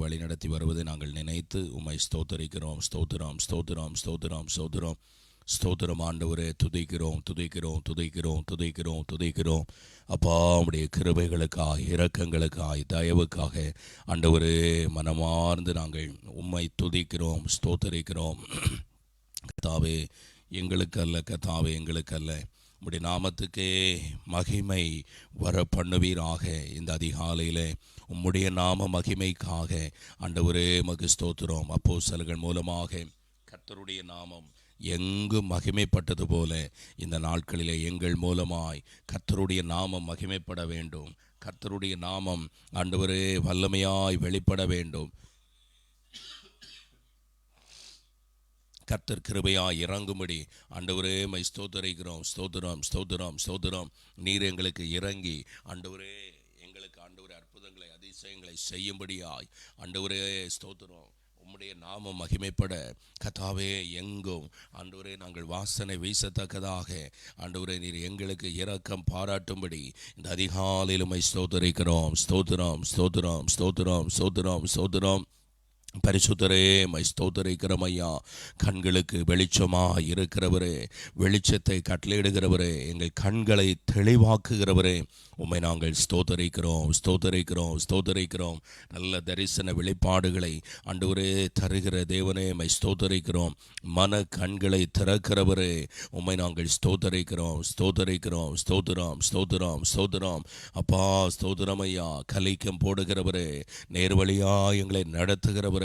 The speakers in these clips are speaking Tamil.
வழிநடத்தி வருவதை நாங்கள் நினைத்து உம்மை ஸ்தோத்தரிக்கிறோம். ஸ்தோத்திரம் ஸ்தோத்திரம் ஸ்தோத்திரம் ஸ்தோத்திரம் ஸ்தோத்திரம் ஆண்டவரே. துதிக்கிறோம் துதிக்கிறோம் துதிக்கிறோம் துதிக்கிறோம் துதிக்கிறோம் அப்பா. உம்முடைய கிருபைகளுக்காக, இரக்கங்களுக்காக, தயவுக்காக ஆண்டவரே மனமார்ந்து நாங்கள் உம்மை துதிக்கிறோம், ஸ்தோத்தரிக்கிறோம். கர்த்தாவே எங்களுக்கு அல்ல, கர்த்தாவே எங்களுக்கு அல்ல, உம்முடைய நாமத்துக்கே மகிமை வர பண்ணுவீராக. இந்த அதிகாலையில் உம்முடைய நாம மகிமைக்காக ஆண்டவரே மகு ஸ்தோத்திரம். அப்போஸ்தலர்கள் மூலமாக கர்த்தருடைய நாமம் எங்கும் மகிமைப்பட்டது போல இந்த நாட்களிலே எங்கள் மூலமாய் கர்த்தருடைய நாமம் மகிமைப்பட வேண்டும். கர்த்தருடைய நாமம் ஆண்டவரே வல்லமையாய் வெளிப்பட வேண்டும். கர்த்தர் கிருபையாய் இறங்கும்படி ஆண்டவரே மை ஸ்தோத்தரிக்கிறோம். ஸ்தோத்திரம் ஸ்தோத்திரம் ஸ்தோத்திரம். நீர் எங்களுக்கு இறங்கி ஆண்டவரே எங்களுக்கு ஆண்டவரே அற்புதங்களை அதிசயங்களை செய்யும்படியாய் ஆண்டவரே ஸ்தோத்திரம். உம்முடைய நாமம் மகிமைப்பட கர்த்தாவே எங்கும் ஆண்டவரே நாங்கள் வாசனை வீசத்தக்கதாக ஆண்டவரே நீர் எங்களுக்கு இரக்கம் பாராட்டும்படி இந்த அதிகாலையில் உம்மை ஸ்தோத்தரிக்கிறோம். ஸ்தோத்திரம் ஸ்தோத்திரம் ஸ்தோத்திரம் ஸ்தோத்திரம் ஸ்தோத்திரம். பரிசுத்தரே மை ஸ்தோத்தரிக்கிறோம் ஐயா. கண்களுக்கு வெளிச்சமாக இருக்கிறவரே, வெளிச்சத்தை கட்டளையிடுகிறவரே, எங்கள் கண்களை தெளிவாக்குகிறவரே, உம்மை நாங்கள் ஸ்தோத்தரிக்கிறோம் ஸ்தோத்தரிக்கிறோம் ஸ்தோத்தரிக்கிறோம். நல்ல தரிசன வெளிப்பாடுகளை ஆண்டவரே தருகிற தேவனே மை ஸ்தோத்தரிக்கிறோம். மன கண்களை திறக்கிறவரே, உம்மை நாங்கள் ஸ்தோத்தரிக்கிறோம் ஸ்தோத்தரிக்கிறோம் ஸ்தோத்திரம் ஸ்தோத்திரம் ஸ்தோத்திரம். அப்பா ஸ்தோத்திரம் ஐயா. கலிக்கம் போடுகிறவரே, நேர்வழியா எங்களை நடத்துகிறவரே,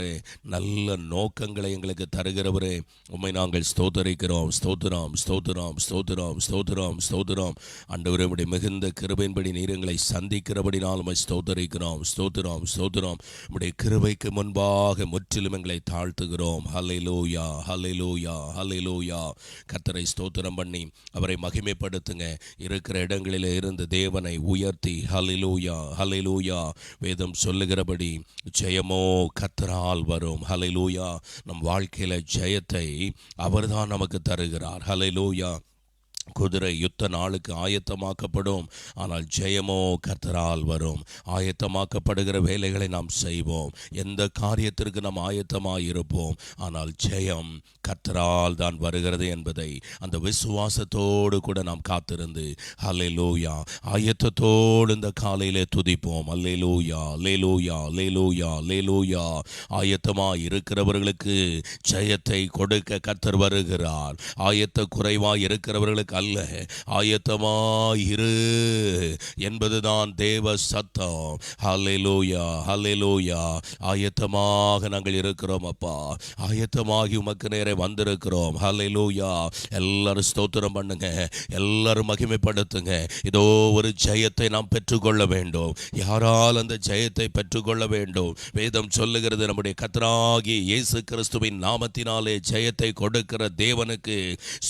நல்ல நோக்கங்களை எங்களுக்கு தருகிறவரே, உம்மை நாங்கள் ஸ்தோத்தரிக்கிறோம். ஸ்தோத்திரம் ஸ்தோத்திரம் ஸ்தோத்திரம் ஸ்தோத்திரம் ஸ்தோத்திரம். ஆண்டவரே உம்முடைய மிகுந்த கிருபையின்படி நீர் எங்களை சந்திக்கிறபடினால் உம்மை ஸ்தோத்தரிக்கிறோம். ஸ்தோத்திரம் ஸ்தோத்திரம். உம்முடைய கிருபைக்கு முன்பாக முற்றிலும் எங்களை தாழ்த்துகிறோம். ஹல்லேலூயா ஹல்லேலூயா ஹல்லேலூயா. கர்த்தரை ஸ்தோத்திரம் பண்ணி அவரை மகிமைப்படுத்துங்க. இருக்கிற இடங்களிலே இருந்து தேவனை உயர்த்தி ஹல்லேலூயா ஹல்லேலூயா. வேதம் சொல்லுகிறபடி ஜெயமோ கர்த்தரால் வரும். ஹல்லேலூயா. நம் வாழ்க்கையில ஜெயத்தை அவர்தான் நமக்கு தருகிறார். ஹல்லேலூயா. குதிரை யுத்த நாளுக்கு ஆயத்தமாக்கப்படும், ஆனால் ஜெயமோ கர்த்தரால் வரும். ஆயத்தமாக்கப்படுகிற வேலைகளை நாம் செய்வோம், எந்த காரியத்திற்கு நாம் ஆயத்தமாக இருப்போம், ஆனால் ஜெயம் கர்த்தரால் தான் வருகிறது என்பதை அந்த விசுவாசத்தோடு கூட நாம் காத்திருந்து ஹல்லேலூயா ஆயத்தத்தோடு இந்த காலையிலே துதிப்போம். அல்லேலூயா அல்லேலூயா அல்லேலூயா அல்லேலூயா. ஆயத்தமாக இருக்கிறவர்களுக்கு ஜெயத்தை கொடுக்க கர்த்தர் வருகிறார். ஆயத்த குறைவாக இருக்கிறவர்களுக்கு அல்ல, ஆயத்தமாயிரு என்பதுதான் தேவ சத்தம். ஹல்லேலூயா ஹல்லேலூயா. ஆயத்தமாக நாங்கள் இருக்கிறோம் அப்பா. ஆயத்தமாகி உமக்கு நேரே வந்திருக்கிறோம். ஹல்லேலூயா. எல்லாரும் ஸ்தோத்திரம் பண்ணுங்க, எல்லாரும் மகிமைப்படுத்துங்க. இதோ ஒரு ஜெயத்தை நாம் பெற்றுக்கொள்ள வேண்டும். யாரால் அந்த ஜெயத்தை பெற்றுக்கொள்ள வேண்டும்? வேதம் சொல்லுகிறது, நம்முடைய கர்த்தராகிய இயேசு கிறிஸ்துவின் நாமத்தினாலே ஜெயத்தை கொடுக்கிற தேவனுக்கு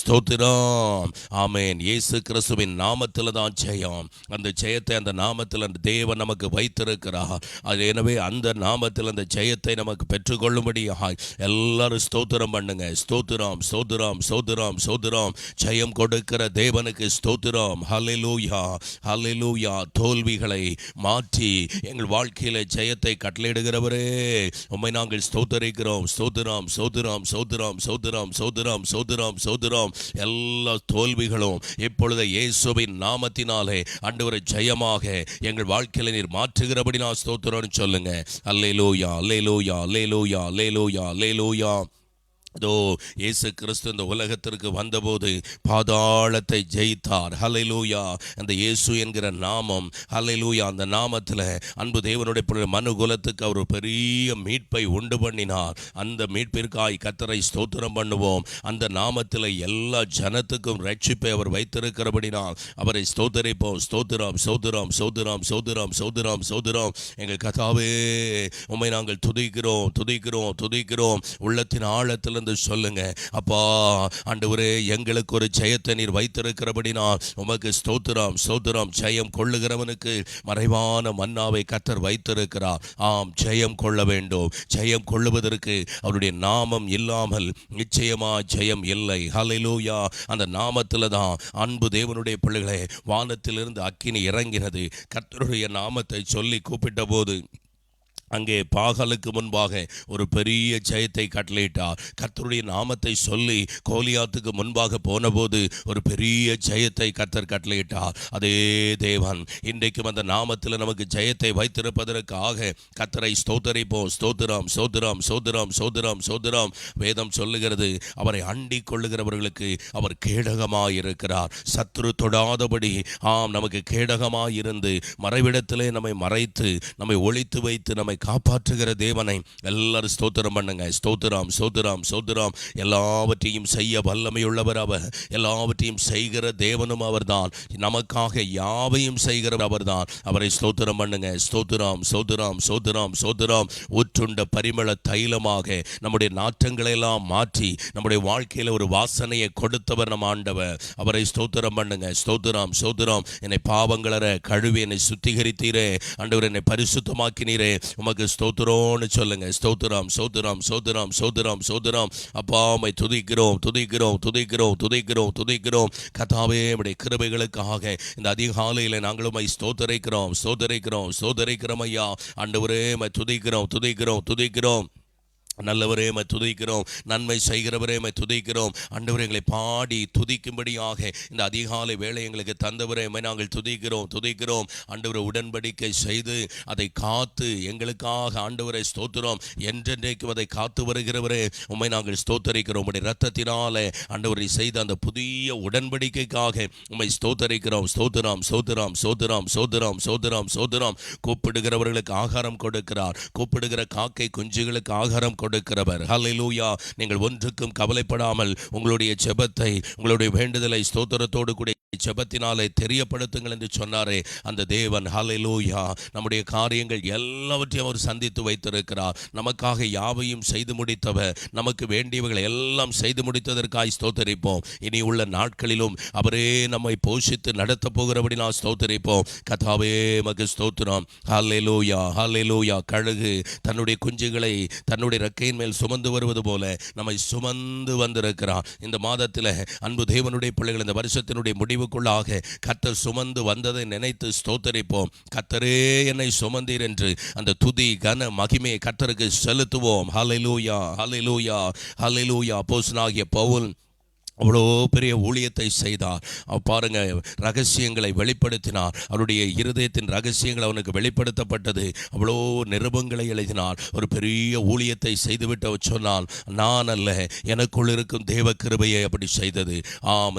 ஸ்தோத்திரம். ஆமென். இயேசு கிறிஸ்துவின் நாமத்தில் தான் ஜெயம். அந்த ஜெயத்தை அந்த நாமத்தில் அந்த தேவன் நமக்கு வைத்திருக்கிறார். அது எனவே அந்த நாமத்தில் அந்த ஜெயத்தை நமக்கு பெற்றுக்கொள்ளும்படியாக எல்லாரும் ஸ்தோத்திரம் பண்ணுங்க. ஸ்தோத்திரம் ஸ்தோத்திரம் ஸ்தோத்திரம் ஸ்தோத்திரம். ஜெயம் கொடுக்கிற தேவனுக்கு ஸ்தோத்திரம். ஹல்லேலூயா ஹல்லேலூயா. தோல்விகளை மாற்றி எங்கள் வாழ்க்கையில ஜெயத்தை கட்டளையிடுகிறவரே, உம்மை நாங்கள் ஸ்தோத்தரிக்கிறோம். ஸ்தோத்திரம் ஸ்தோத்திரம் ஸ்தோத்திரம் ஸ்தோத்திரம் ஸ்தோத்திரம் ஸ்தோத்திரம் ஸ்தோத்திரம். எல்லா தோல்விகளும் இப்பொழுது இயேசுவின் நாமத்தினாலே ஆண்டவரே ஜெயமாக எங்கள் வாழ்க்கையில நீர் மாற்றுகிறபடி நான் ஸ்தோத்திரம்னு சொல்லுங்க. அல்லேலூயா அல்லேலூயா அல்லேலூயா அல்லேலூயா அல்லேலூயா. இதோ இயேசு கிறிஸ்து இந்த உலகத்திற்கு வந்தபோது பாதாளத்தை ஜெயித்தார். ஹல்லேலூயா. அந்த இயேசு என்கிற நாமம், ஹல்லேலூயா, அந்த நாமத்தில் அன்பு தேவனுடைய மனுகுலத்துக்கு அவர் பெரிய மீட்பை உண்டு பண்ணினார். அந்த மீட்பிற்காய் கர்த்தரை ஸ்தோத்திரம் பண்ணுவோம். அந்த நாமத்தில் எல்லா ஜனத்துக்கும் ரட்சிப்பை அவர் வைத்திருக்கிறபடினால் அவரை ஸ்தோத்தரிப்போம். ஸ்தோத்திரம் ஸ்தோத்திரம் ஸ்தோத்திரம் ஸ்தோத்திரம் ஸ்தோத்திரம் ஸ்தோத்திரம். எங்கள் கர்த்தாவே உம்மை நாங்கள் துதிக்கிறோம் துதிக்கிறோம் துதிக்கிறோம். உள்ளத்தின் ஆழத்தில் சொல்லுங்க, அப்பா ஆண்டவரே எங்களுக்கு ஒரு ஜெயத்தை நீர் வைத்திருக்கிறபடினால் உமக்கு ஸ்தோத்திரம் ஸ்தோத்திரம். ஜெயம் கொள்ளுகிறவனுக்கு மறைவான மன்னாவை கர்த்தர் வைத்திருக்கிறார். ஆம், ஜெயம் கொள்ள வேண்டும். ஜெயம் கொள்ளுவதற்கு அவருடைய நாமம் இல்லாமல் நிச்சயமா ஜெயம் இல்லை. ஹல்லேலூயா. அந்த நாமத்தில் தான் அன்பு தேவனுடைய பிள்ளைகளே வானத்திலிருந்து அக்கினி இறங்கினது. கர்த்தருடைய நாமத்தை சொல்லி கூப்பிட்ட போது அங்கே பாகாலுக்கு முன்பாக ஒரு பெரிய ஜெயத்தை கட்டளையிட்டார். கர்த்தருடைய நாமத்தை சொல்லி கோலியாத்துக்கு முன்பாக போனபோது ஒரு பெரிய ஜெயத்தை கர்த்தர் கட்டளையிட்டார். அதே தேவன் இன்றைக்கும் அந்த நாமத்தில் நமக்கு ஜெயத்தை வைத்திருப்பதற்காக கர்த்தரை ஸ்தோத்தரிப்போம். ஸ்தோத்திரம் ஸ்தோத்திரம் ஸ்தோத்திரம் ஸ்தோத்திரம் ஸ்தோத்திரம். வேதம் சொல்லுகிறது, அவரை அண்டிக் கொள்ளுகிறவர்களுக்கு அவர் கேடகமாயிருக்கிறார். சத்துரு தொடாதபடி நமக்கு கேடகமாயிருந்து மறைவிடத்திலே நம்மை மறைத்து நம்மை ஒளித்து வைத்து நம்மை காப்பாற்றுகிற தேவனை எல்லாரும் ஸ்தோத்திரம் பண்ணுங்க. ஸ்தோத்திரம் ஸ்தோத்திரம் ஸ்தோத்திரம். எல்லாவற்றையும் செய்ய வல்லமையுள்ளவர் அவர். எல்லாவற்றையும் செய்கிற தேவனும் அவர்தான். நமக்காக யாவையும் செய்கிற அவர்தான். அவரை ஸ்தோத்திரம் பண்ணுங்க. ஸ்தோத்திரம் ஸ்தோத்திரம் ஸ்தோத்திரம் ஸ்தோத்திரம். ஊற்றுண்ட பரிமள தைலமாக நம்முடைய நாற்றங்களை எல்லாம் மாற்றி நம்முடைய வாழ்க்கையில் ஒரு வாசனையை கொடுத்தவர் நம் ஆண்டவர். அவரை ஸ்தோத்திரம் பண்ணுங்க. ஸ்தோத்திரம் ஸ்தோத்திரம். என்னை பாவங்களற கழுவி என்னை சுத்திகரித்தீரே ஆண்டவர், என்னை பரிசுத்தமாக்கினீரே, உமக்கு ஸ்தோத்திரம்னு சொல்லுங்க. ஸ்தோத்திரம் ஸ்தோத்திரம் ஸ்தோத்திரம் ஸ்தோத்திரம் ஸ்தோத்திரம். அப்பா உம்மை துதிக்கிறோம் துதிக்கிறோம் துதிக்கிறோம் துதிக்கிறோம் துதிக்கிறோம். கர்த்தாவே உம்முடைய கிருபைகளுக்காக இந்த அதிகாலையில் நாங்கள் உம்மை ஸ்தோத்தரிக்கிறோம் ஸ்தோத்தரிக்கிறோம் ஸ்தோத்தரிக்கிறோம் ஐயா. ஆண்டவரே உம்மை துதிக்கிறோம் துதிக்கிறோம் துதிக்கிறோம். நல்லவரே உம்மை துதிக்கிறோம். நன்மை செய்கிறவரே உம்மை துதிக்கிறோம். ஆண்டவரே எங்களை பாடி துதிக்கும்படியாக இந்த அதிகாலை வேளை எங்களுக்கு தந்தவரே உம்மை நாங்கள் துதிக்கிறோம் துதிக்கிறோம். ஆண்டவரை உடன்படிக்கை செய்து அதை காத்து எங்களுக்காக ஆண்டவரை ஸ்தோத்திரம் என்றென்றைக்கும் அதை காத்து வருகிறவரே உம்மை நாங்கள் ஸ்தோத்தரிக்கிறோம். உம்முடைய இரத்தத்தினாலே ஆண்டவரை செய்த அந்த புதிய உடன்படிக்கைக்காக உம்மை ஸ்தோத்தரிக்கிறோம். ஸ்தோத்திரம் ஸ்தோத்திரம் ஸ்தோத்திரம் ஸ்தோத்திரம் ஸ்தோத்திரம் ஸ்தோத்திரம். கூப்பிடுகிறவர்களுக்கு ஆகாரம் கொடுக்கிறார். கூப்பிடுகிற காக்கை குஞ்சுகளுக்கு ஆகாரம் கொடுக்கிறவர். ஹல்லேலூயா. நீங்கள் ஒன்றுக்கும் கவலைப்படாமல் உங்களுடைய ஜெபத்தை உங்களுடைய வேண்டுதலை ஸ்தோத்திரத்தோடு கூட ஜெபத்தினாலே தெரியப்படுத்துங்கள் என்று சொன்னாரே அந்த தேவன். ஹல்லேலூயா. நம்முடைய காரியங்கள் எல்லாவற்றையும் அவர் சந்தித்து வைத்திருக்கிறார். நமக்காக யாவையும் செய்து முடித்தவர். நமக்கு வேண்டியவர்களை எல்லாம் செய்து முடித்ததற்காய் ஸ்தோத்தரிப்போம். இனி உள்ள நாட்களிலும் அவரே நம்மை போஷித்து நடத்த போகிறபடி நான் ஸ்தோத்தரிப்போம். கர்த்தாவே உமக்கு ஸ்தோத்திரம். ஹல்லேலூயா ஹல்லேலூயா. கழுகு தன்னுடைய குஞ்சுகளை தன்னுடைய ரெக்கையின் மேல் சுமந்து வருவது போல நம்மை சுமந்து வந்திருக்கிறார். இந்த மாதத்தில் அன்பு தேவனுடைய பிள்ளைகள் இந்த வருஷத்தினுடைய முடிவுக்குள்ளாக கர்த்தர் சுமந்து வந்ததை நினைத்து ஸ்தோத்தரிப்போம். கர்த்தரே என்னை சுமந்தீர் என்று அந்த துதி கன மகிமையை கர்த்தருக்கு செலுத்துவோம். ஹல்லேலூயா ஹல்லேலூயா ஹல்லேலூயா. அப்போஸ்தலனாகிய பவுல் அவ்வளோ பெரிய ஊழியத்தை செய்தார். பாருங்க, ரகசியங்களை வெளிப்படுத்தினார். அவருடைய இருதயத்தின் ரகசியங்கள் அவனுக்கு வெளிப்படுத்தப்பட்டது. அவ்வளோ நிருபங்களை எழுதினார். ஒரு பெரிய ஊழியத்தை செய்துவிட்டு சொன்னான், நான் அல்ல, எனக்குள் இருக்கும் தேவ கிருபையை அப்படி செய்தது.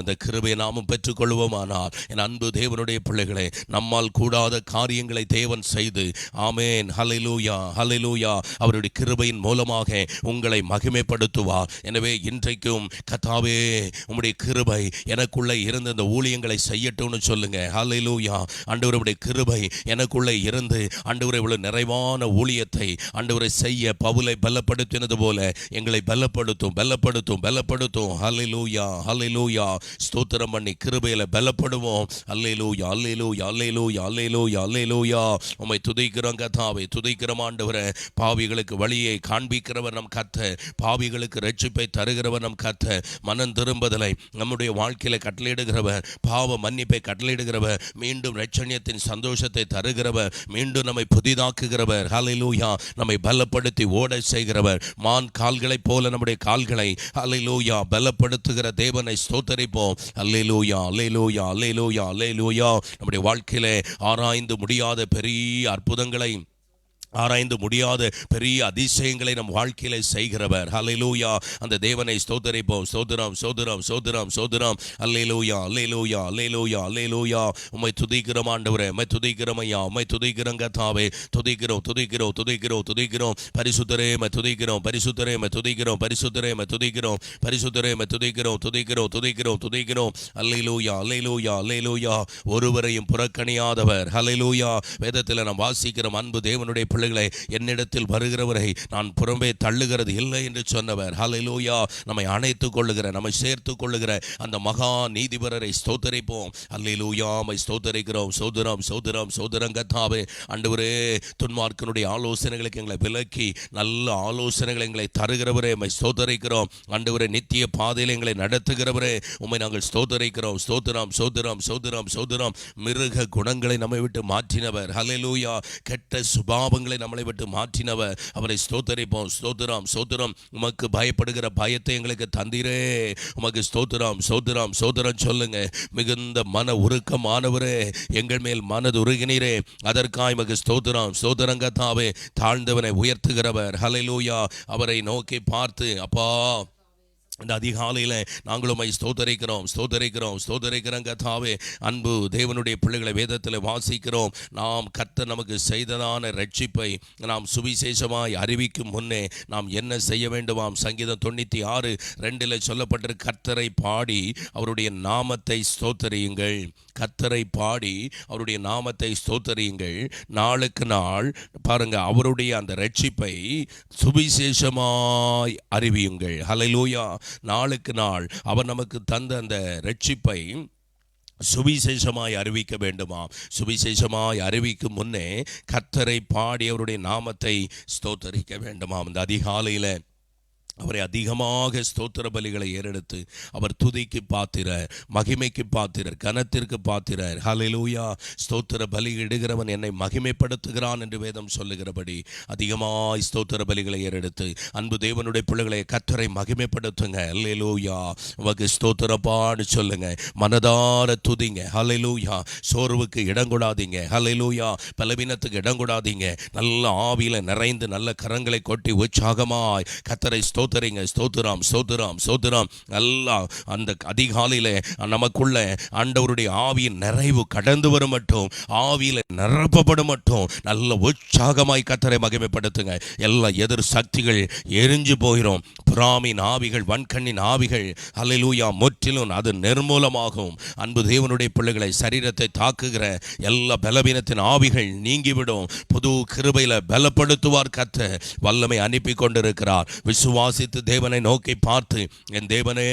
இந்த கிருபையை நாமும் பெற்றுக்கொள்வோமானால் என் அன்பு தேவனுடைய பிள்ளைகளே, நம்மால் கூடாத காரியங்களை தேவன் செய்து ஆமேன் ஹல்லேலூயா ஹல்லேலூயா அவருடைய கிருபையின் மூலமாக உங்களை மகிமைப்படுத்துவார். எனவே இன்றைக்கும் கர்த்தாவே உம்முடைய கிருபை எனக்குள்ளே இருந்து இந்த ஊழியங்களை செய்யட்டும்னு சொல்லுங்க. ஹல்லேலூயா. ஆண்டவருடைய கிருபை எனக்குள்ளே இருந்து ஆண்டவரே இவ்வளவு நிறைவான ஊழியத்தை ஆண்டவரை செய்ய பவுலை பலப்படுத்தினது போல எங்களை பலப்படுத்தும் பலப்படுத்தும் பலப்படுத்தும். ஹல்லேலூயா ஹல்லேலூயா. ஸ்தோத்திரம் பண்ணி கிருபையில பலப்படுவோம். ஹல்லேலூயா ஹல்லேலூயா ஹல்லேலூயா ஹல்லேலூயா ஹல்லேலூயா. உம்மை துதிக்கிறோம் கர்த்தாவே, துதிக்கிறோம் ஆண்டவரே. பாவிகளுக்கு வழியை காண்பிக்கிறவர் நம் கர்த்தர். பாவிகளுக்கு இரட்சிப்பை தருகிறவர் நம் கர்த்தர். மனம் திரும்புதலை நம்முடைய வாழ்க்கையில கட்டளையிடுகிறவர். பாவ மன்னிப்பை கட்டளையிடுகிறவர். மீண்டும் இரட்சணியத்தின் சந்தோஷத்தை தருகிறவர். மீண்டும் நம்மை புதிதாக்குகிறவர். ஹல்லேலூயா. நம்மை பலப்படுத்தி ஓட செய்கிறவர். மான் கால்களைப் போல நம்முடைய கால்களை ஹல்லேலூயா பலப்படுத்துகிற தேவனை ஸ்தோத்தரிப்போம். ஹல்லேலூயா ஹல்லேலூயா ஹல்லேலூயா ஹல்லேலூயா. நம்முடைய வாழ்க்கையிலே ஆராய்ந்து முடியாத பெரிய அற்புதங்களை ஆராய்ந்து முடியாத பெரிய அதிசயங்களை நம் வாழ்க்கையில செய்கிறவர். ஹல்லேலூயா. அந்த தேவனை ஸ்தோத்தரிப்போம். ஸ்தோத்திரம் ஸ்தோத்திரம் ஸ்தோத்திரம் ஸ்தோத்திரம். ஹல்லேலூயா ஹல்லேலூயா ஹல்லேலூயா ஹல்லேலூயா. உம்மை துதிக்கிறோம் ஆண்டவரே, உம்மை துதிக்கிறோம் ஐயா, உம்மை துதிக்கிறோம் கர்த்தாவே. துதிக்கிறோம் துதிக்கிறோம் துதிக்கிறோம் துதிக்கிறோம். பரிசுத்தரே உம்மை துதிக்கிறோம், பரிசுத்தரே உம்மை துதிக்கிறோம், பரிசுத்தரே உம்மை துதிக்கிறோம், பரிசுத்தரே உம்மை துதிக்கிறோம் துதிக்கிறோம் துதிக்கிறோம் துதிக்கிறோம். ஹல்லேலூயா ஹல்லேலூயா ஹல்லேலூயா. ஒருவரையும் புறக்கணியாதவர். ஹல்லேலூயா. வேதத்தில் நாம் வாசிக்கிறோம், அன்பு தேவனுடைய பிள்ளை என்னிடத்தில் வருகிறவரை நான் புறம்பே தள்ளுகிறது இல்லை என்று சொன்னவர். ஹல்லேலூயா. நம்மை அணைத்துக் கொள்ளுகிற, நம்மை சேர்த்துக் கொள்ளுகிற அந்த மகா நீதிபரரை ஸ்தோத்தரிப்போம். ஹல்லேலூயா. மை ஸ்தோத்தரிக்கிறோம். சோதரம் சோதரம் சோதரம் கர்த்தாவே. ஆண்டவரே, துன்மார்க்கனுடைய ஆலோசனைகளுக்கு எங்களை விலக்கி நல்ல ஆலோசனைகளை எங்களை தருகிறவரே மை ஸ்தோத்தரிக்கிறோம். ஆண்டவரே, நித்திய பாதையில் எங்களை நடத்துகிறவரே உம்மை நாங்கள் ஸ்தோத்தரிக்கிறோம். ஸ்தோத்திரம் சோதரம் சோதரம் சோதரம். மிருக குணங்களை நம்மை விட்டு மாற்றினவர். ஹல்லேலூயா. கெட்ட சுபாவங்களை பாவங்களை நம்மளை விட்டு மாற்றினவர். அவரை ஸ்தோத்தரிப்போம். ஸ்தோத்திரம் ஸ்தோத்திரம். உமக்கு பயப்படுகிற பயத்தை எங்களுக்கு தந்தீரே, உமக்கு ஸ்தோத்திரம் ஸ்தோத்திரம் ஸ்தோத்திரம் சொல்லுங்க. மிகுந்த மன உருக்கமானவரே, எங்கள் மேல் மனது உருகினீரே, அதற்காக உமக்கு ஸ்தோத்திரம் ஸ்தோத்திரம் கர்த்தாவே. தாழ்ந்தவனை உயர்த்துகிறவர். ஹல்லேலூயா. அவரை நோக்கி பார்த்து, அப்பா இந்த அதிகாலையில் நாங்களும் ஸ்தோத்தரிக்கிறோம் கர்த்தாவே. அன்பு தேவனுடைய பிள்ளைகளை வேதத்தில் வாசிக்கிறோம். நாம் கர்த்தர் நமக்கு செய்ததான ரட்சிப்பை நாம் சுவிசேஷமாய் அறிவிக்கும் முன்னே நாம் என்ன செய்ய வேண்டுமாம்? சங்கீதம் 96:2 சொல்லப்பட்டிருக்க, கர்த்தரை பாடி அவருடைய நாமத்தை ஸ்தோத்தரியுங்கள். கர்த்தரை பாடி அவருடைய நாமத்தை ஸ்தோத்தரியுங்கள். நாளுக்கு நாள் பாருங்க, அவருடைய அந்த ரட்சிப்பை சுவிசேஷமாய் அறிவியுங்கள். ஹல்லேலூயா. நாளுக்கு நாள் அவர் நமக்கு தந்த அந்த ரட்சிப்பை சுவிசேஷமாய் அறிவிக்க வேண்டுமா? சுவிசேஷமாய் அறிவிக்கும் முன்னே கர்த்தரை பாடி அவருடைய நாமத்தை ஸ்தோத்தரிக்க வேண்டுமாம். இந்த அதிகாலையில் அவரை அதிகமாக ஸ்தோத்திர பலிகளை ஏறெடுத்து அவர் துதிக்கு பாத்திரர், மகிமைக்கு பாத்திரர், கனத்திற்கு பாத்திரர். ஹல்லேலூயா. ஸ்தோத்திர பலி இடுகிறவன் என்னை மகிமைப்படுத்துகிறான் என்று வேதம் சொல்லுகிறபடி அதிகமாய் ஸ்தோத்திர பலிகளை ஏறெடுத்து அன்பு தேவனுடைய பிள்ளைகளை கர்த்தரை மகிமைப்படுத்துங்க. ஹல்லேலூயா. உமக்கு ஸ்தோத்திரப்பான்னு சொல்லுங்க. மனதார துதிங்க. ஹல்லேலூயா. சோர்வுக்கு இடம் கொடாதீங்க. ஹல்லேலூயா. பலவீனத்துக்கு இடம் கொடாதீங்க. நல்ல ஆவியில நிறைந்து நல்ல கரங்களை கொட்டி உற்சாகமாய் கர்த்தரை ஸ்தோத்திரம் ஸ்தோத்திரம் ஸ்தோத்திரம். நல்லா அந்த அதிகாலையில நமக்குள்ள ஆண்டவருடைய ஆவியின் நிறைவு கடந்து வரும் மட்டும், ஆவியில நிரப்பப்படும் மட்டும் நல்ல உற்சாகமாய் கர்த்தரை மகிமைப்படுத்துங்க. எல்லா எதிர் சக்திகள் எரிஞ்சு போகிறோம். புறாமின் ஆவிகள், வன்கண்ணின் ஆவிகள், ஹல்லேலூயா, முற்றிலும் அது நிர்மூலமாகும். அன்பு தேவனுடைய பிள்ளைகளை சரீரத்தை தாக்குகிற எல்லா பலவீனத்தின் ஆவிகள் நீங்கிவிடும். புது கிருபையில பலப்படுத்துவார் கர்த்தர். வல்லமை அனுப்பி கொண்டிருக்கிறார். விசுவாசித்து தேவனை நோக்கி பார்த்து, என் தேவனே,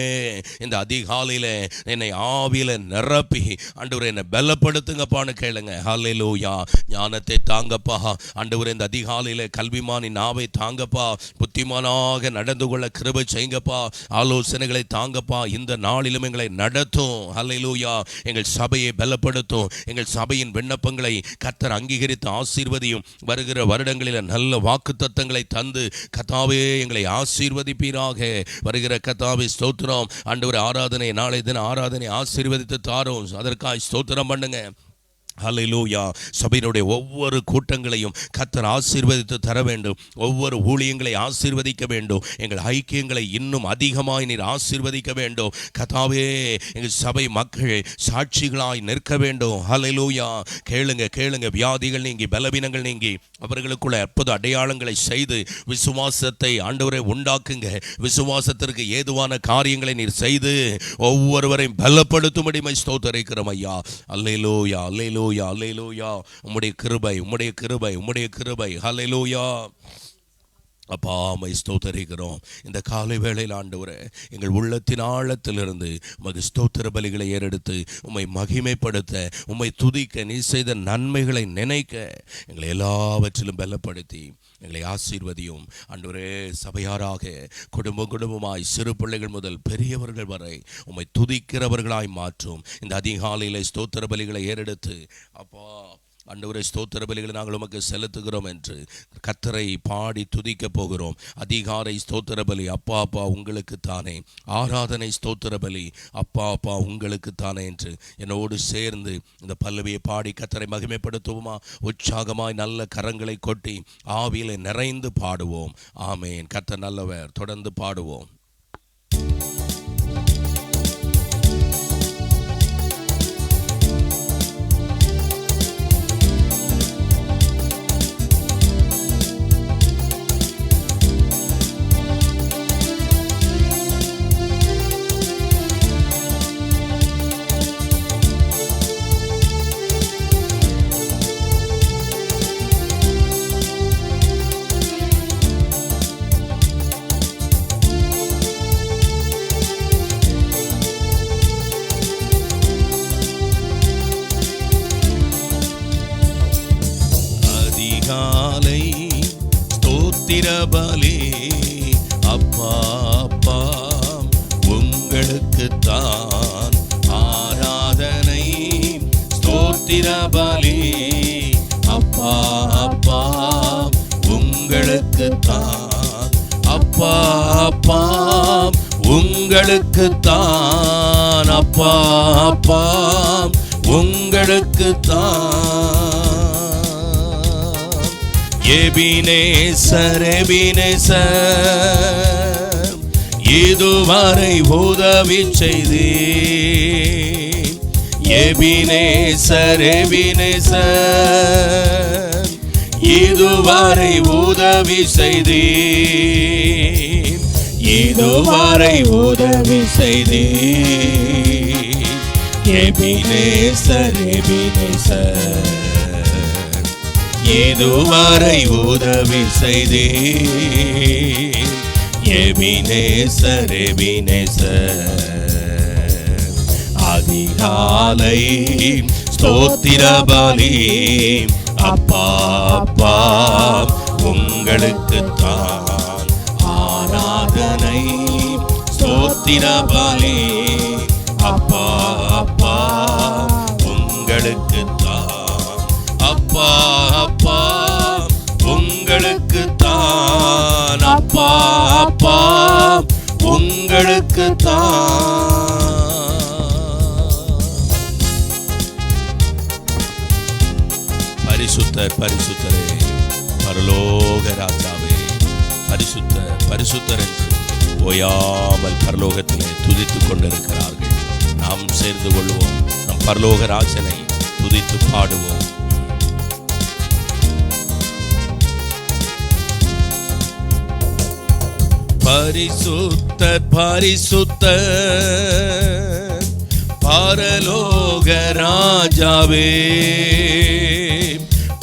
இந்த அதிகாலையில என்னை ஆவியில நிரப்பி ஆண்டவரே என்னை பலப்படுத்துங்கப்பான்னு கேளுங்க. ஹல்லேலூயா. ஞானத்தை தாங்கப்பா ஆண்டவரே. இந்த அதிகாலையில கல்விமானின் நாவை தாங்கப்பா. புத்திமானாக நடந்து கொள்ள கிருபை செய்யுங்கப்பா. ஆலோசனைகளை தாங்கப்பா. இந்த நாளிலும் எங்களை நடத்தும். ஹல்லேலூயா. எங்கள் சபையை பலப்படுத்தும். எங்கள் சபையின் விண்ணப்பங்களை கர்த்தர் அங்கீகரித்து ஆசீர்வதியும். வருகிற வருடங்களில் நல்ல வாக்குத்தத்தங்களை தந்து கர்த்தாவே எங்களை ஆசீர்வதிப்பீராக. வருகிற கர்த்தாவே ஸ்தோத்திரம். ஆண்டவரே, ஆராதனை நாளை தின ஆராதனை ஆசீர்வதித்து தாரும். அதற்காக ஸ்தோத்திரம் பண்ணுங்க. ஹல்லேலூயா. சபையினுடைய ஒவ்வொரு கூட்டங்களையும் கர்த்தர் ஆசீர்வதித்து தர வேண்டும். ஒவ்வொரு ஊழியங்களை ஆசீர்வதிக்க வேண்டும். எங்கள் ஐக்கியங்களை இன்னும் அதிகமாய் நீர் ஆசீர்வதிக்க வேண்டும். கர்த்தாவே, எங்கள் சபை மக்கள் சாட்சிகளாய் நிற்க வேண்டும். ஹல்லேலூயா. கேளுங்க கேளுங்க. வியாதிகள் நீங்கி, பலவீனங்கள் நீங்கி, அவர்களுக்குள்ள அற்புத அடையாளங்களை செய்து விசுவாசத்தை ஆண்டவரை உண்டாக்குங்க. விசுவாசத்திற்கு ஏதுவான காரியங்களை நீர் செய்து ஒவ்வொருவரையும் பலப்படுத்தும்படி ஸ்தோத்திரிக்கிறோம் ஐயா. அல்லேலூயா அல்லேலூயா அல்லேலூயா. உம்முடைய கிருபை உம்முடைய கிருபை உம்முடைய கிருபை. ஹல்லேலூயா. அப்பா, மை ஸ்தோத்தரிக்கிறோம். இந்த காலை வேளையில் ஆண்டவரே, எங்கள் உள்ளத்தின் ஆழத்திலிருந்து உமக்கு ஸ்தோத்திர பலிகளை ஏறெடுத்து உம்மை மகிமைப்படுத்த, உம்மை துதிக்க, நீ செய்த நன்மைகளை நினைக்க எங்களை எல்லாவற்றிலும் பலப்படுத்தி எங்களை ஆசீர்வதியும். ஆண்டவரே, சபையாராக குடும்பமாய் சிறு பிள்ளைகள் முதல் பெரியவர்கள் வரை உம்மை துதிக்கிறவர்களாய் மாற்றும். இந்த அதிகாலையில் ஸ்தோத்திர பலிகளை ஏறெடுத்து அப்பா ஆண்டவரே, ஸ்தோத்திர பலிகளை நாங்கள் உமக்கு செலுத்துகிறோம் என்று கர்த்தரை பாடி துதிக்க போகிறோம். அதிகாலை ஸ்தோத்திர பலி அப்பா அப்பா உங்களுக்கு தானே, ஆராதனை ஸ்தோத்திர பலி அப்பா அப்பா உங்களுக்கு தானே என்று என்னோடு சேர்ந்து இந்த பல்லவியை பாடி கர்த்தரை மகிமைப்படுத்துவோமா? உற்சாகமாய் நல்ல கரங்களை கொட்டி ஆவியிலே நிறைந்து பாடுவோம். ஆமேன். கர்த்தர் நல்லவர். தொடர்ந்து பாடுவோம். பலி அப்பா அப்பா உங்களுக்குத்தான் ஆராதனை. ஸ்தோத்திர பலி அப்பா அப்பா உங்களுக்குத்தான் அப்பா அப்பா உங்களுக்குத்தான் அப்பா அப்பா உங்களுக்குத்தான் எபினேசர் எபினேசர் இதுவரை உதவி செய்தீர் எபினேசர் எபினேசர் இதுவரை உதவி செய்தீர் இதுவரை உதவி செய்தீர் எபினேசர் எபினேசர் இதுவரை உதவி செய்தீர் எபினேசர் எபினேசர் அதிகாலை ஸ்தோத்திர பலி அப்பா அப்பா உங்களுக்குத்தான் ஆராதனை ஸ்தோத்திர பலி அப்பா அப்பா உங்களுக்குத்தான் அப்பா அப்பா உங்களுக்குத்தான் அப்பா அப்பா உங்களுக்குத்தான் பரிசுத்தர் பரிசுத்தரே பரலோக ராஜாவே பரிசுத்தர் பரிசுத்தர் என்று ஓயாமல் பரலோகத்திலே துதித்துக் கொண்டிருக்கிறார்கள். நாம் சேர்ந்து கொள்வோம், நம் பரலோக ராஜனை துதித்து பாடுவோம். பரிசுத்தர் பரிசுத்தர் பரலோக ராஜாவே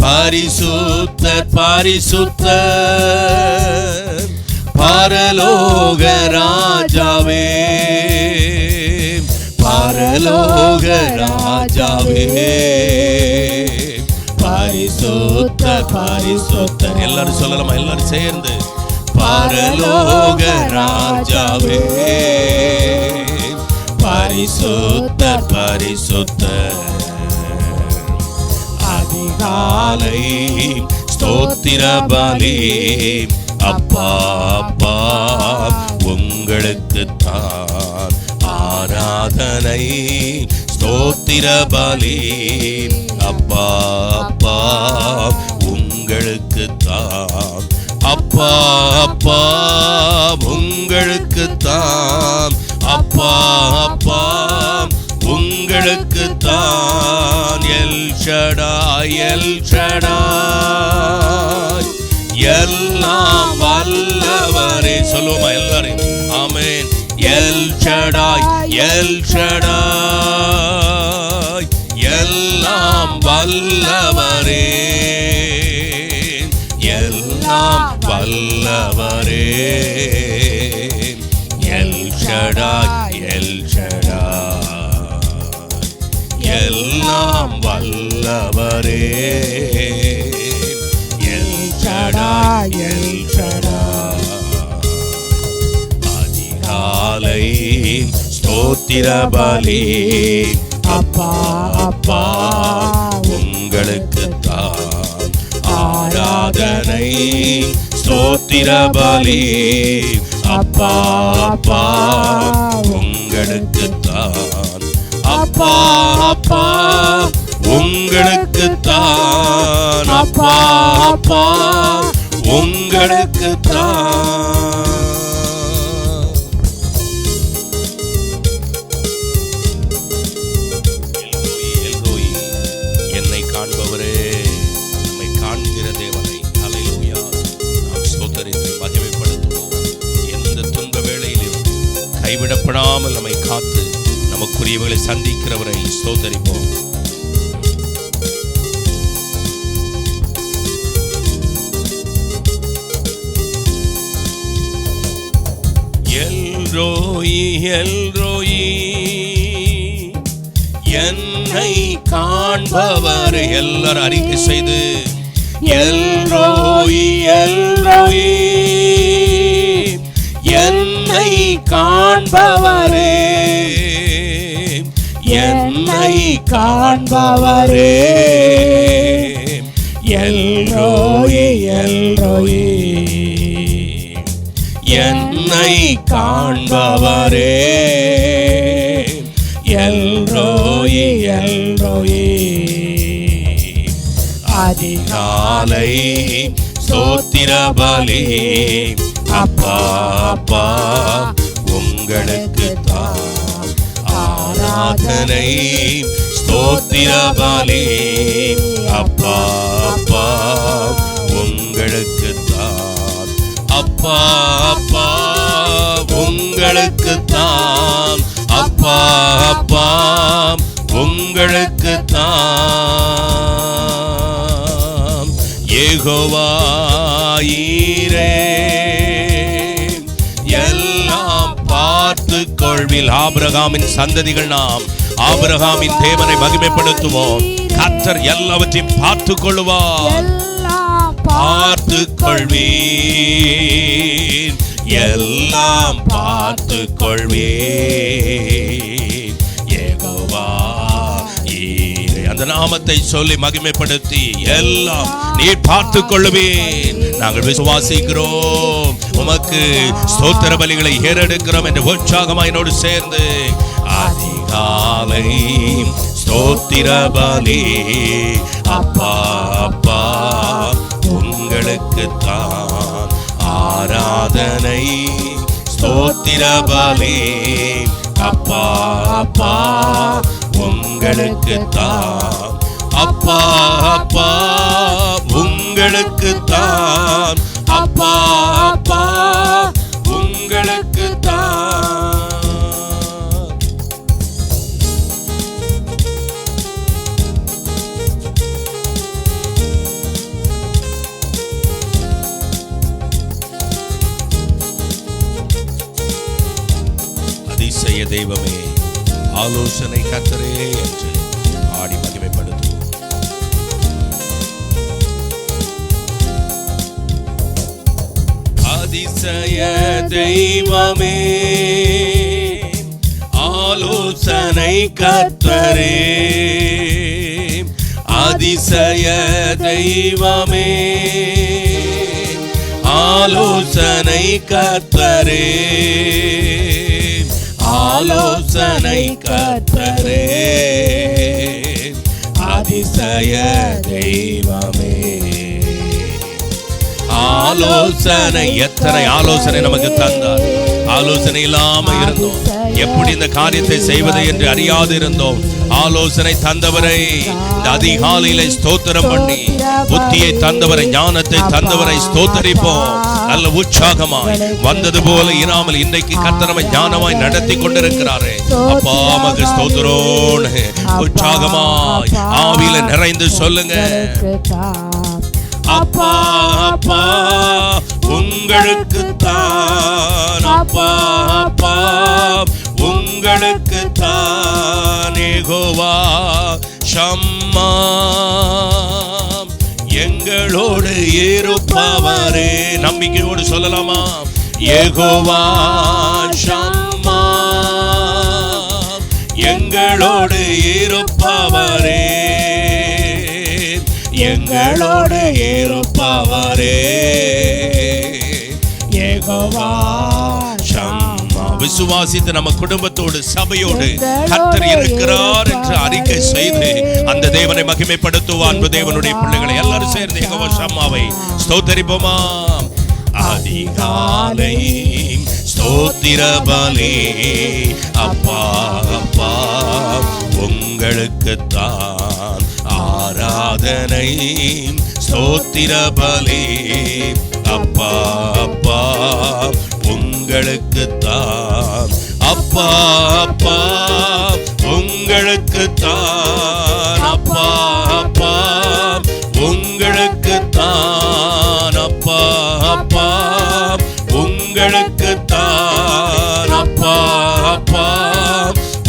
பரிசுத்தர் பரிசுத்தர் பரலோக ராஜாவே பரலோக ராஜாவே பரிசுத்தர் பரிசுத்தர் எல்லாரும் சொல்லலாமா? எல்லாரும் சேர்ந்து பரலோக ராஜாவே பரிசுத்தர் பரிசுத்தர் அதிகாலை ஸ்தோத்திர பலி அப்பா அப்பா உங்களுக்குத்தான் ஆராதனை ஸ்தோத்திர பலி அப்பா அப்பா உங்களுக்குத்தான் அப்பா அப்பா உங்களுக்குத்தான் அப்பா அப்பா உங்களுக்குத்தான் எல் ஷடாய் எல் ஷடாய் எல்லாம் வல்லவரே சொல்லுவோமா எல்லாரும்? ஆமென். எல் ஷடாய் எல் ஷடாய் எல்லாம் வல்லவரே எல்லாம் வல்லவரே எல் ஷடாய் எல் ஷடாய் எல்லாம் வல்லவரே எல் ஷடாய் எல் ஷடாய் அதிகாலை ஸ்தோத்திர பலி அப்பா அப்பா உங்களுக்குத்தான் ஆராதனை ஸ்தோத்திர பலி அப்பா அப்பா உங்களுக்குத்தான் அப்பா அப்பா உங்களுக்குத்தான் அப்பா அப்பா உங்களுக்குத்தான் என்னை காண்பவரே நம்மை காண்கிற தேவனை ஹல்லேலூயா நாம் ஸ்தோத்திரித்து மகிமைப்படுத்துவோம். எந்த துன்ப வேளையிலும் கைவிடப்படாமல் நம்மை காத்து நமக்குரியவர்களை சந்திக்கிறவரை ஸ்தோத்திரிப்போம். எல்ரோயி எல்ரோயி என்னை காண்பவர் எல்லாரும் அறிக்கை செய்து எல்ரோயி எல்ரோயி என்னை காண்பவரே என்னை காண்பவரே எல்ரோயி எல்ரோயி, என்னை காண்பவரே. எல்ரோயி எல்ரோயி, அதிகாலை ஸ்தோத்திர பலி அப்பா அப்பா உங்களுக்கு தான் ஆராதனை. ஸ்தோத்திர பலி அப்பா அப்பா உங்களுக்கு தான். அப்பா அப்பா உங்களுக்கு தான். அப்பா அப்பா உங்களுக்கு தான். யெகோவா ஈரே, எல்லாம் பார்த்து கொள்வில். ஆபிரகாமின் சந்ததிகள் நாம் ஆபிரகாமின் தேவனை மகிமைப்படுத்துவோம். கர்த்தர் எல்லாவற்றையும் பார்த்து கொள்வார். பார்த்து கொள்வீர், எல்லாம் பார்த்து கொள்வீர். யெகோவா ஈரே, அந்த நாமத்தை சொல்லி மகிமைப்படுத்தி எல்லாம் நீர் பார்த்து கொள்வீர். நாங்கள் விசுவாசிக்கிறோம், உமக்கு ஸ்தோத்திர பலிகளை ஏறெடுக்கிறோம் என்று உற்சாகமாய் என்னோடு சேர்ந்து அதிகாலை ஸ்தோத்திர பலி அப்பா அப்பா உங்களுக்கு தான் ஆராதனை. ஸ்தோத்திர பலி அப்பா அப்பா உங்களுக்கு தான். அப்பா அப்பா உங்களுக்கு தான். அப்பா அப்பா உங்களுக்கு தான். அதிசய தெய்வமே, ஆலோசனை கர்த்தரே என்று ஆடி மகிமைப்படுத்தும். அதிசய தெய்வமே, ஆலோசனை கர்த்தரே. அதிசய தெய்வமே, ஆலோசனை கர்த்தரே. ஆலோசனை கர்த்தரே, அதிசய தெய்வமே. ஆலோசனை, எத்தனை ஆலோசனை நமக்கு தந்தார். ஆலோசனை இல்லாம இருந்தோம், எப்படி இந்த காரியத்தை செய்வது என்று அறியாது இருந்தோம். ஆலோசனை தந்தவரை இந்த அதிகாலையில ஸ்தோத்திரம் பண்ணி, புத்தியை தந்தவரை, ஞானத்தை தந்தவரை ஸ்தோத்தரிப்போம். நல்ல உற்சாகமாய் வந்தது போல இராமல் இன்றைக்கு கர்த்தர் ஞானமாய் நடத்தி கொண்டிருக்கிறாரே. அப்பா மக ஸ்தோத்திரோன். உற்சாகமாய் ஆவியில நிறைந்து சொல்லுங்க. அப்பா அப்பா உங்களுக்கு தான். அப்பா அப்பா உங்களுக்கு தான். யெகோவா ஷம்மா, எங்களோடு இருப்பவரே. நம்பிக்கையோடு சொல்லலாமா? யெகோவா ஷம்மா, எங்களோடு இருப்பவரே. எங்களோடு இருப்பவரே. யெகோவா ஷம்மா. விசுவாசித்து நம்ம குடும்பத்தோடு சபையோடு கர்த்தர் இருக்கிறார் என்று அறிக்கை செய்து அந்த தேவனை மகிமைப்படுத்துவோம். அன்பு தேவனுடைய பிள்ளைகளை எல்லாரும் சேர்ந்து யெகோவா ஷம்மாவை ஸ்தோத்தரிப்போமா? அதிகாலை ஸ்தோத்திர பலி அப்பா அப்பா உங்களுக்கு தான் ஆராதனை. ஸ்தோத்திர பலி அப்பா அப்பா உங்களுக்கு தான். அப்பா அப்பா உங்களுக்கு தான். அப்பா அப்பா உங்களுக்கு தான். அப்பா அப்பா உங்களுக்கு தான். அப்பா அப்பா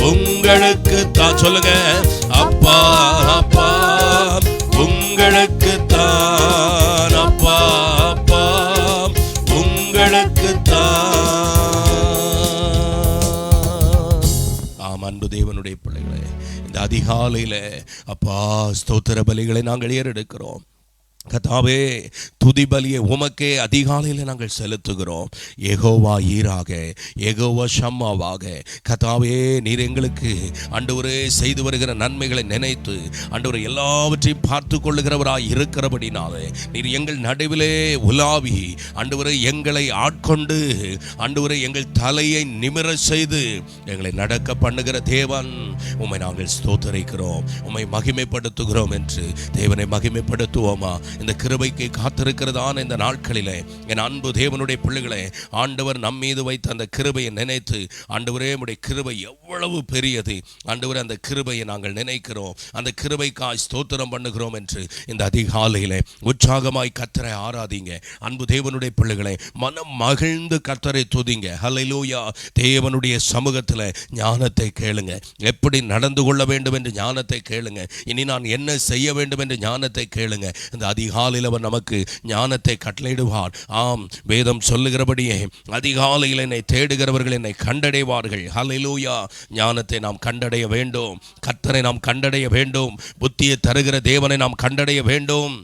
உங்களுக்கு தான். சொல்லுங்க. அப்பா அப்பா உங்களுக்கு தான். அப்பா அப்பா உங்களுக்கு தான். ஆம் அன்பு தேவனுடைய பிள்ளைகளே, இந்த அதிகாலையில அப்பா ஸ்தோத்திர பலிகளை நாங்கள் ஏறெடுக்கிறோம். கர்த்தாவே, துதி பலியை உமக்கே அதிகாலையில் நாங்கள் செலுத்துகிறோம். யெகோவா ஈராக, யெகோவா ஷம்மாவாக, கர்த்தாவே நீர் எங்களுக்கு ஆண்டவரே செய்து வருகிற நன்மைகளை நினைத்து ஆண்டவரே எல்லாவற்றையும் பார்த்து கொள்ளுகிறவராய் இருக்கிறபடினாலே நீர் எங்கள் நடுவிலே உலாவி ஆண்டவரே எங்களை ஆட்கொண்டு ஆண்டவரே எங்கள் தலையை நிமிர செய்து எங்களை நடக்க பண்ணுகிற தேவன், உம்மை நாங்கள் ஸ்தோத்திரிக்கிறோம், உம்மை மகிமைப்படுத்துகிறோம் என்று தேவனை மகிமைப்படுத்துவோமா? இந்த கிருபைக்கு காத்திருக்கிறதான இந்த நாட்களிலே என் அன்பு தேவனுடைய பிள்ளைகளே, ஆண்டவர் நம் மீது வைத்த அந்த கிருபையை நினைத்து ஆண்டவரே உம்முடைய கிருபை எவ்வளவு பெரியது, ஆண்டவரே அந்த கிருபையை நாங்கள் நினைக்கிறோம், அந்த கிருபைக்காய் ஸ்தோத்திரம் பண்ணுகிறோம் என்று இந்த அதிகாலையிலே உற்சாகமாய் கர்த்தரை ஆராதிங்க. அன்பு தேவனுடைய பிள்ளைகளே, மனம் மகிழ்ந்து கர்த்தரை துதிங்க. ஹல்லேலூயா. தேவனுடைய சமூகத்தில் ஞானத்தை கேளுங்க. எப்படி நடந்து கொள்ள வேண்டும் என்று ஞானத்தை கேளுங்க. இனி நான் என்ன செய்ய வேண்டும் என்று ஞானத்தை கேளுங்க. இந்த அதிகாலையில் அவர் நமக்கு ஞானத்தை கட்டளையிடுவார். ஆம், வேதம் சொல்லுகிறபடியே அதிகாலையில் என்னை தேடுகிறவர்கள் என்னை கண்டடைவார்கள். ஹல்லேலூயா. ஞானத்தை நாம் கண்டடைய வேண்டும், கர்த்தரை நாம் கண்டடைய வேண்டும், புத்தியை தருகிற தேவனை நாம் கண்டடைய வேண்டும்.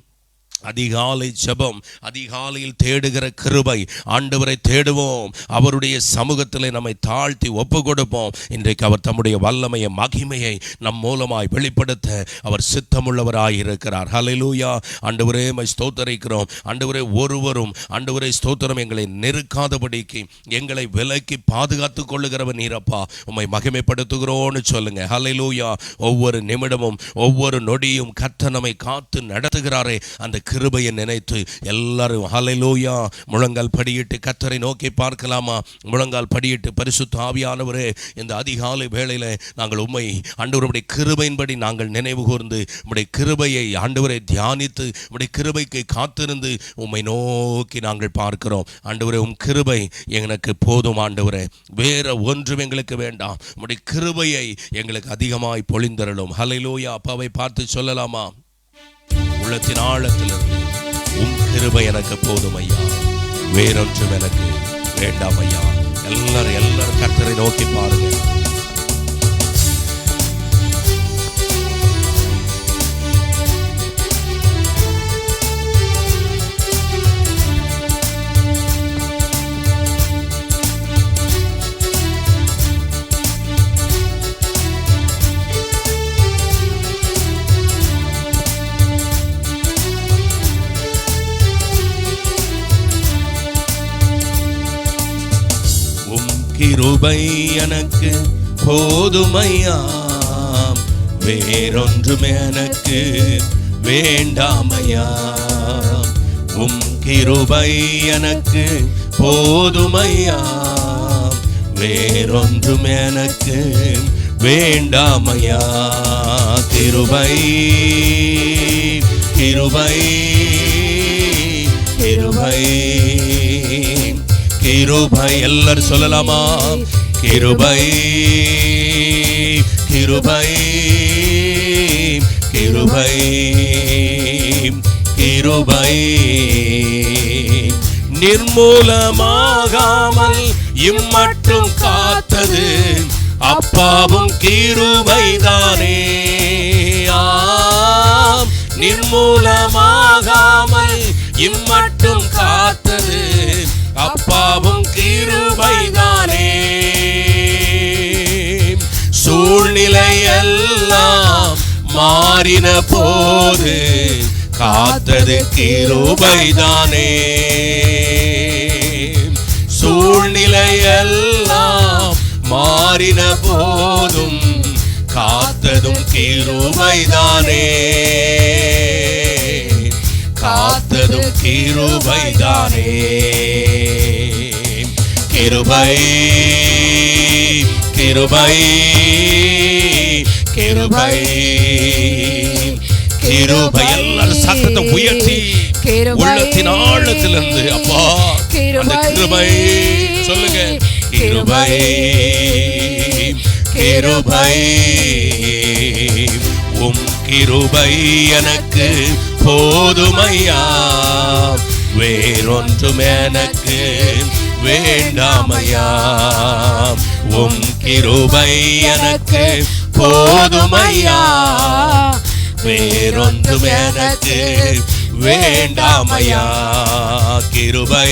அதிகாலை ஜெபம், அதிகாலையில் தேடுகிற கிருபை, ஆண்டவரை தேடுவோம், அவருடைய சமூகத்தில் நம்மை தாழ்த்தி ஒப்பு கொடுப்போம். இன்றைக்கு அவர் தம்முடைய வல்லமையை மகிமையை நம் மூலமாய் வெளிப்படுத்த அவர் சித்தமுள்ளவராய் இருக்கிறார். ஹல்லேலூயா. ஆண்டவரே உம்மை ஸ்தோத்திரிக்கிறோம். ஆண்டவரே ஒருவரும் ஆண்டவரே ஸ்தோத்திரம் எங்களை நெருக்காதபடிக்கு எங்களை விலக்கி பாதுகாத்து கொள்ளுகிறவர் நீரப்பா, உம்மை மகிமைப்படுத்துகிறோன்னு சொல்லுங்க. ஹல்லேலூயா. ஒவ்வொரு நிமிடமும் ஒவ்வொரு நொடியும் கர்த்தர் நம்மை காத்து நடத்துகிறாரே, அந்த கிருபையை நினைத்து எல்லாரும் ஹல்லேலூயா முழங்கால் படியிட்டு கர்த்தரை நோக்கி பார்க்கலாமா? முழங்கால் படியிட்டு பரிசுத்த ஆவியானவரே, இந்த அதிகாலை வேளையில நாங்கள் உம்மை ஆண்டவருடைய கிருபையின்படி நாங்கள் நினைவு கூர்ந்து உம்முடைய கிருபையை ஆண்டவரை தியானித்து உம்முடைய கிருபைக்கு காத்திருந்து உம்மை நோக்கி நாங்கள் பார்க்கிறோம். ஆண்டவரே, உம் கிருபை எனக்கு போதும் ஆண்டவரே, வேற ஒன்றும் எங்களுக்கு வேண்டாம், உம்முடைய கிருபையை எங்களுக்கு அதிகமாய் பொழிந்தருளும். ஹல்லேலூயா. அப்பாவை பார்த்து சொல்லலாமா? உள்ளத்தின் ஆழத்திலிருந்து உம் கிருபை எனக்கு போதும் ஐயா, வேறொன்றும் எனக்கு வேண்டாம் ஐயா. எல்லாரும் கர்த்தரை நோக்கி பாருங்க. கிருபை எனக்கு போதுமையா, வேறொன்றும் எனக்கு வேண்டாமையா. உம் கிருபை எனக்கு போதுமையா, வேறொன்றும் எனக்கு வேண்டாமையா. கிருபை கிருபை கிருபை கிருபை, எல்லாரும் சொல்லலாமா? கிருபை கிருபை கிருபை கிருபை, நிர்மூலமாகாமல் இம்மட்டும் காத்தது அப்பாவும் கிருபைதானே. ஆம், நிர்மூலமாகாமல் இம்மட்டும் காத்தது அப்பாவும் கிருபைதானே. சூழ்நிலை எல்லாம் மாறின போது காத்தது கிருபைதானே. சூழ்நிலை எல்லாம் மாறின போதும் காத்ததும் கிருபைதானே. காத்ததும் கிருபைதானே. கிருபை கிருபை கிருபை கிருபை, எல்லாரும் சத்தத்தை உயர்த்தி உள்ளத்தின் ஆழத்திலிருந்து அப்பா அந்த கிருபை சொல்லுங்க. கிருபை கிருபை, உம் கிருபை எனக்கு போதுமையா, வேறொன்றும் எனக்கு வேண்டாமையா. உம் கிருபை எனக்கு போதுமையா, வேறொன்றும் எனக்கு வேண்டாமையா. கிருபை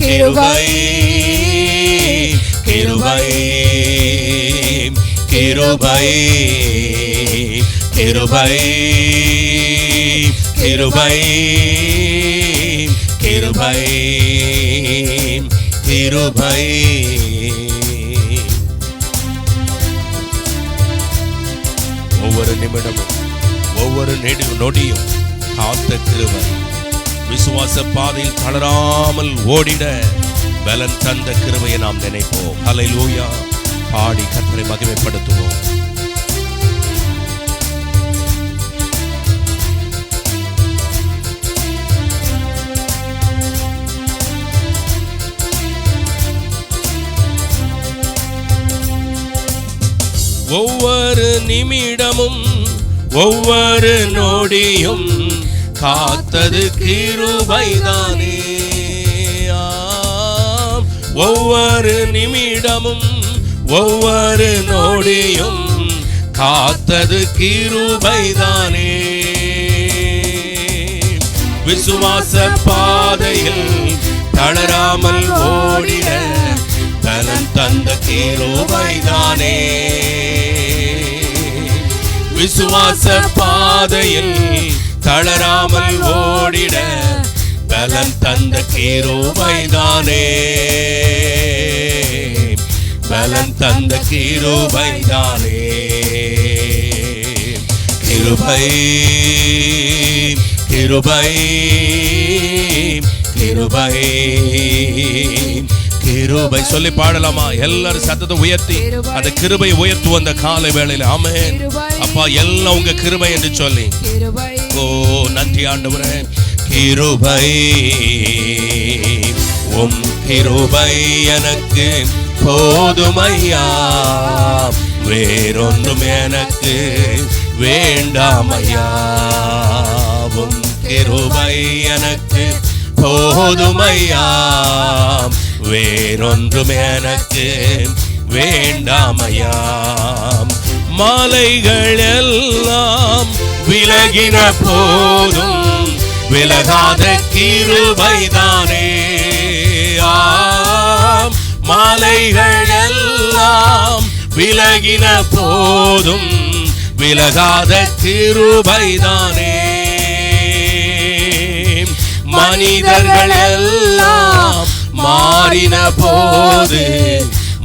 கிருபை கிருபை கிருபை கிருபை கிருபை கிருபை கிருபை. ஒவ்வொரு நிமிடமும் ஒவ்வொரு நொடியும் காத்த கிருபை. விசுவாச பாதையில் தளராமல் ஓடிட பலன் தந்த கிருபையை நாம் நினைப்போம். ஹல்லேலூயா. பாடி கர்த்தரை மகிமைப்படுத்துவோம். ஒவ்வொரு நிமிடமும் ஒவ்வொரு நொடியும் காத்தது கிருபைதானே. ஒவ்வொரு நிமிடமும் ஒவ்வொரு நொடியும் காத்தது கிருபைதானே. விசுவாச பாதையில் தளராமல் ஓடிட பலன் தந்த கிருபைதானே. விசுவாச பாதையில் தளராமல் ஓடிட பலன் தந்த கிருபைதானே. பலன் தந்த கிருபைதானே. கிருபை கிருபை கிருபை கிருபை சொல்லி பாடலாமா? எல்லாரும் சத்தத்தை உயர்த்தி அந்த கிருபை உயர்த்துவோம் அந்த காலை வேளையில. ஆமென். அப்பா, எல்லாம் உங்க கிருபை என்று சொல்லி. ஓ நன்றி ஆண்டவரே. கிருபை உம் கிருபை எனக்கு போதுமையா, வேறொன்றும் எனக்கு வேண்டாமையா. உம் கிருபை எனக்கு போதுமையா, வேறொன்றும் எனக்கு வேண்டாமையா. மாலைகள் எல்லாம் விலகின போதும் விலகாத கிருபைதானே. மாலைகள் எல்லாம் விலகின போதும் விலகாத கிருபைதானே. மனிதர்கள் எல்லாம் மாறின போது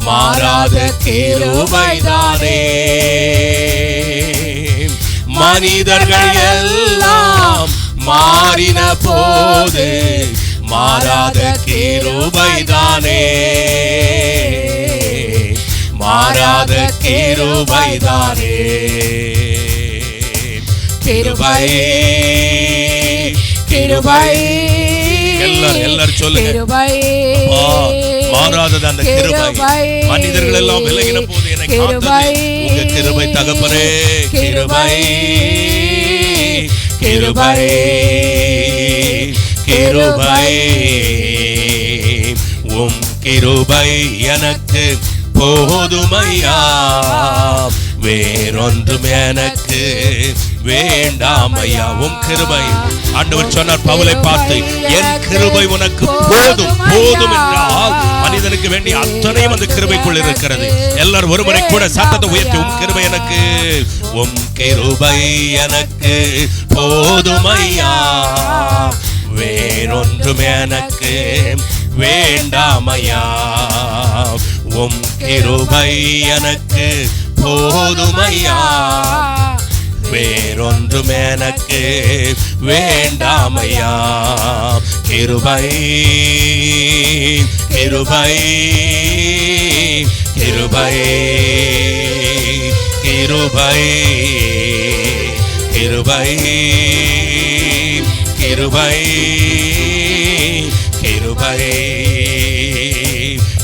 மாறாத கிருபைதானே. மனிதர்கள் எல்லாம் மாறின போது மாறாத கிருபைதானே. மாறாத கிருபைதானே. கிருபை கிருபை. எல்லாரும் சொல்லுங்க. மாறாதது அந்த கிருபை. மனிதர்கள் எல்லாம் விலகின போது எனக்கு உங்க கிருபை தகப்பனே. கிருபை கிருபை கிருபை. உம் கிருபை எனக்கு போதுமையா, வேறொன்றும் எனக்கு வேண்டாமையா. உம் கிருபை. ஆண்டவர் சொன்னார் பவுலை பார்த்து, என் கிருபை உனக்கு போதும். போதும் என்றால் மனிதனுக்கு வேண்டிய அத்தனையும் அந்த கிருபைக்குள் இருக்கிறது. எல்லாரும் ஒருமுறை கூட சத்தத்தை உயர்த்தி, உம் கிருபை எனக்கு, உம் கிருபை எனக்கு போதுமையா, வேறொன்றும் எனக்கு வேண்டாமையா. உம் கிருபை எனக்கு போதுமையா, வேறொன்றும் எனக்கு வேண்டாமையா. கிருபை கிருபை கிருபை கிருபை கிருபை கிருபை கிருபை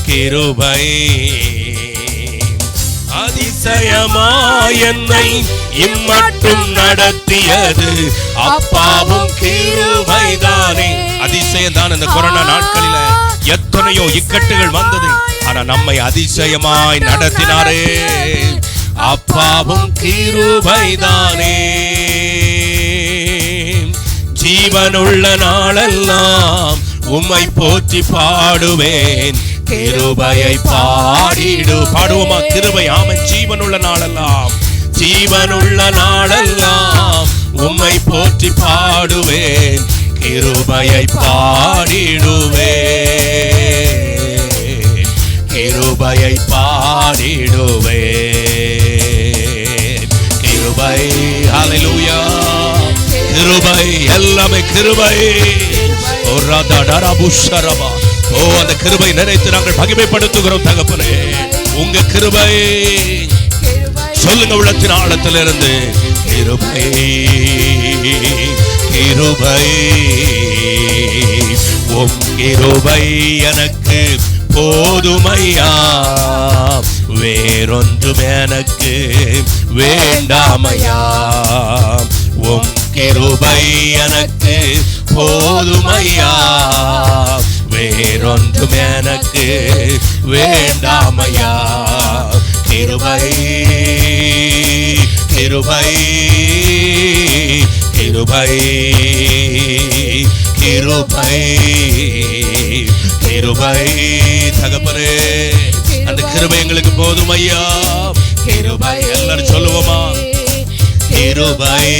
கிருபை. அதிசயமாய் என்னை இம்மட்டும் நடத்தியது அப்பாவும் கிருபைதானே. அதிசயம் தான். இந்த கொரோனா நாட்களில எத்தனையோ இக்கட்டுகள் வந்தது, ஆனா நம்மை அதிசயமாய் நடத்தினாரே. அப்பாவும் கிருபைதானே. ஜீவனுள்ள நாளெல்லாம் உம்மை போற்றி பாடுவேன். கிருபையை பாடுவோமா? கிருபை. ஆமென். ஜீவனுள்ள நாளெல்லாம், ஜீவனுள்ள நாளெல்லாம் உம்மை போற்றி பாடுவேன். கிருபையை பாடிடுவேன். கிருபையை பாடிடுவேன். கிருபை. ஹல்லேலூயா. கிருபை. எல்லாமே கிருபை. அந்த கிருபை நினைத்து நாங்கள் மகிமைப்படுத்துகிறோம் தகப்பனே. உங்க கிருபை சொல்லுங்க உள்ளத்தின் ஆழத்திலிருந்து. கிருபை, கிருபை, உம் கிருபை எனக்கு போதுமையா, வேறொன்றும் எனக்கு வேண்டாமையா. உம் கிருபை எனக்கு போதுமையா, வேறொன்றும் எனக்கு வேண்டாமையா. கிருபை, கிருபை, கிருபை, கிருபை, கிருபை. தகப்பனே, அந்த கிருபை எங்களுக்கு போதும் ஐயா. கிருபை. எல்லாரும் சொல்லுவோமா? கிருபை,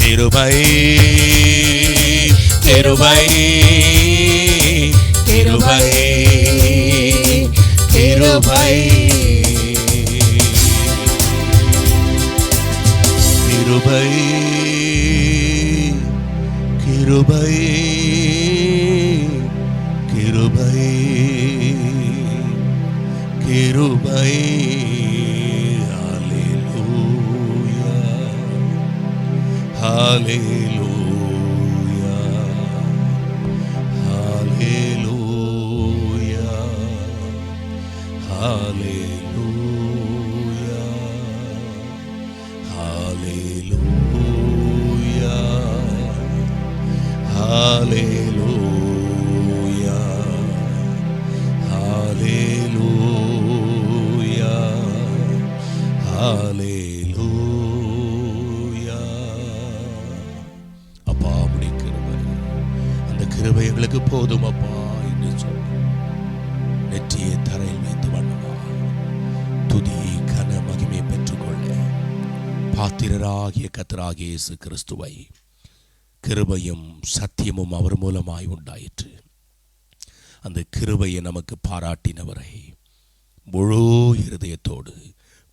கிருபை, கிருபை, கிருபை, கிருபை, கிருபை, கிருபை, கிருபை, கிருபை. Hallelujah, hallelujah, hallelujah, hallelujah, hallelujah, hallelujah, hallelujah. கிருபை எங்களுக்கு போதும் அப்பா என்று சொல்லி நெற்றியை தரையில் வைத்து வண்ணமா துதி கன மகிமை பெற்றுக்கொள்ள பாத்திரராகிய கர்த்தராகிய இயேசு கிறிஸ்துவை கிருபையும் சத்தியமும் அவர் மூலமாய் உண்டாயிற்று. அந்த கிருபையை நமக்கு பாராட்டினவரை முழு இருதயத்தோடு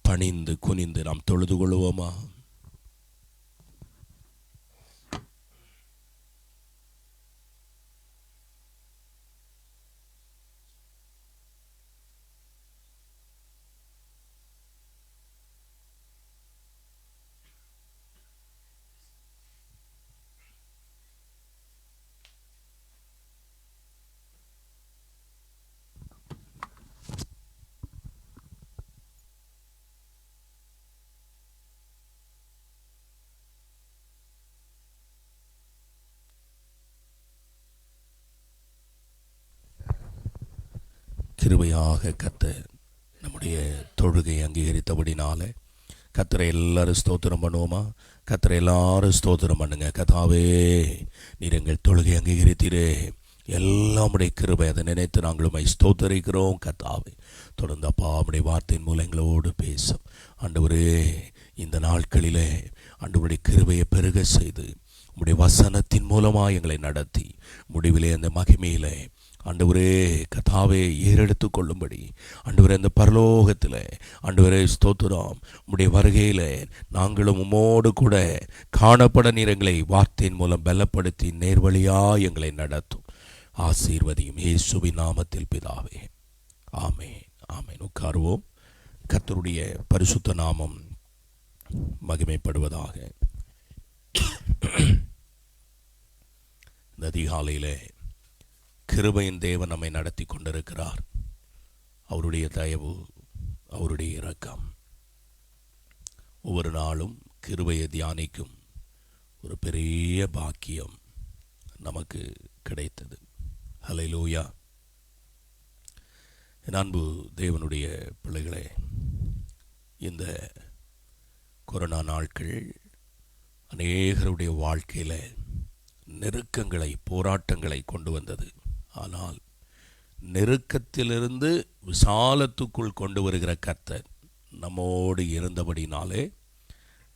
பணிந்து குனிந்து நாம் தொழுது கொள்வோமா? கிருபையாக கர்த்தர் நம்முடைய தொழுகை அங்கீகரித்தபடினால கர்த்தரை எல்லாரும் ஸ்தோத்திரம் பண்ணுவோமா? கர்த்தரை எல்லாரும் ஸ்தோத்திரம் பண்ணுங்க. கர்த்தாவே, நீர் எங்கள் தொழுகை அங்கீகரித்தீரே, எல்லாமுடைய கிருபை அதை நினைத்து நாங்களும் ஸ்தோத்தரிக்கிறோம். கர்த்தாவே, தொடர்ந்து அப்பா உம்முடைய வார்த்தையின் மூலம் எங்களோடு பேசும் ஆண்டவரே. இந்த நாட்களிலே ஆண்டவருடைய கிருபையை பெருக செய்து உம்முடைய வசனத்தின் மூலமாக எங்களை நடத்தி முடிவிலே அந்த மகிமையிலே ஆண்டவரே கர்த்தாவே ஏறெடுத்து கொள்ளும்படி ஆண்டவரே அந்த பரலோகத்தில் ஆண்டவரே ஸ்தோத்திரம். உம்முடைய வருகையில் நாங்களும் உம்மோடு கூட காணப்பட நீர் எங்களை வார்த்தையின் மூலம் பலப்படுத்தி நேர்வழியா எங்களை நடத்தும். ஆசீர்வதியும் இயேசுவின் நாமத்தில் பிதாவே, ஆமென், ஆமென். உட்காருவோம். கர்த்தருடைய பரிசுத்த நாமம் மகிமைப்படுவதாக. இந்த அதிகாலையிலே கிருபையின் தேவன் நம்மை நடத்தி கொண்டிருக்கிறார். அவருடைய தயவு, அவருடைய இரக்கம் ஒவ்வொரு நாளும் கிருபையை தியானிக்கும் ஒரு பெரிய பாக்கியம் நமக்கு கிடைத்தது. ஹல்லேலூயா. என் அன்பு தேவனுடைய பிள்ளைகளே, இந்த கொரோனா நாட்கள் அநேகருடைய வாழ்க்கையில் நெருக்கங்களை, போராட்டங்களை கொண்டு வந்தது. ஆனால் நெருக்கத்திலிருந்து விசாலத்துக்குள் கொண்டு வருகிற கர்த்தர் நம்மோடு இருந்தபடினாலே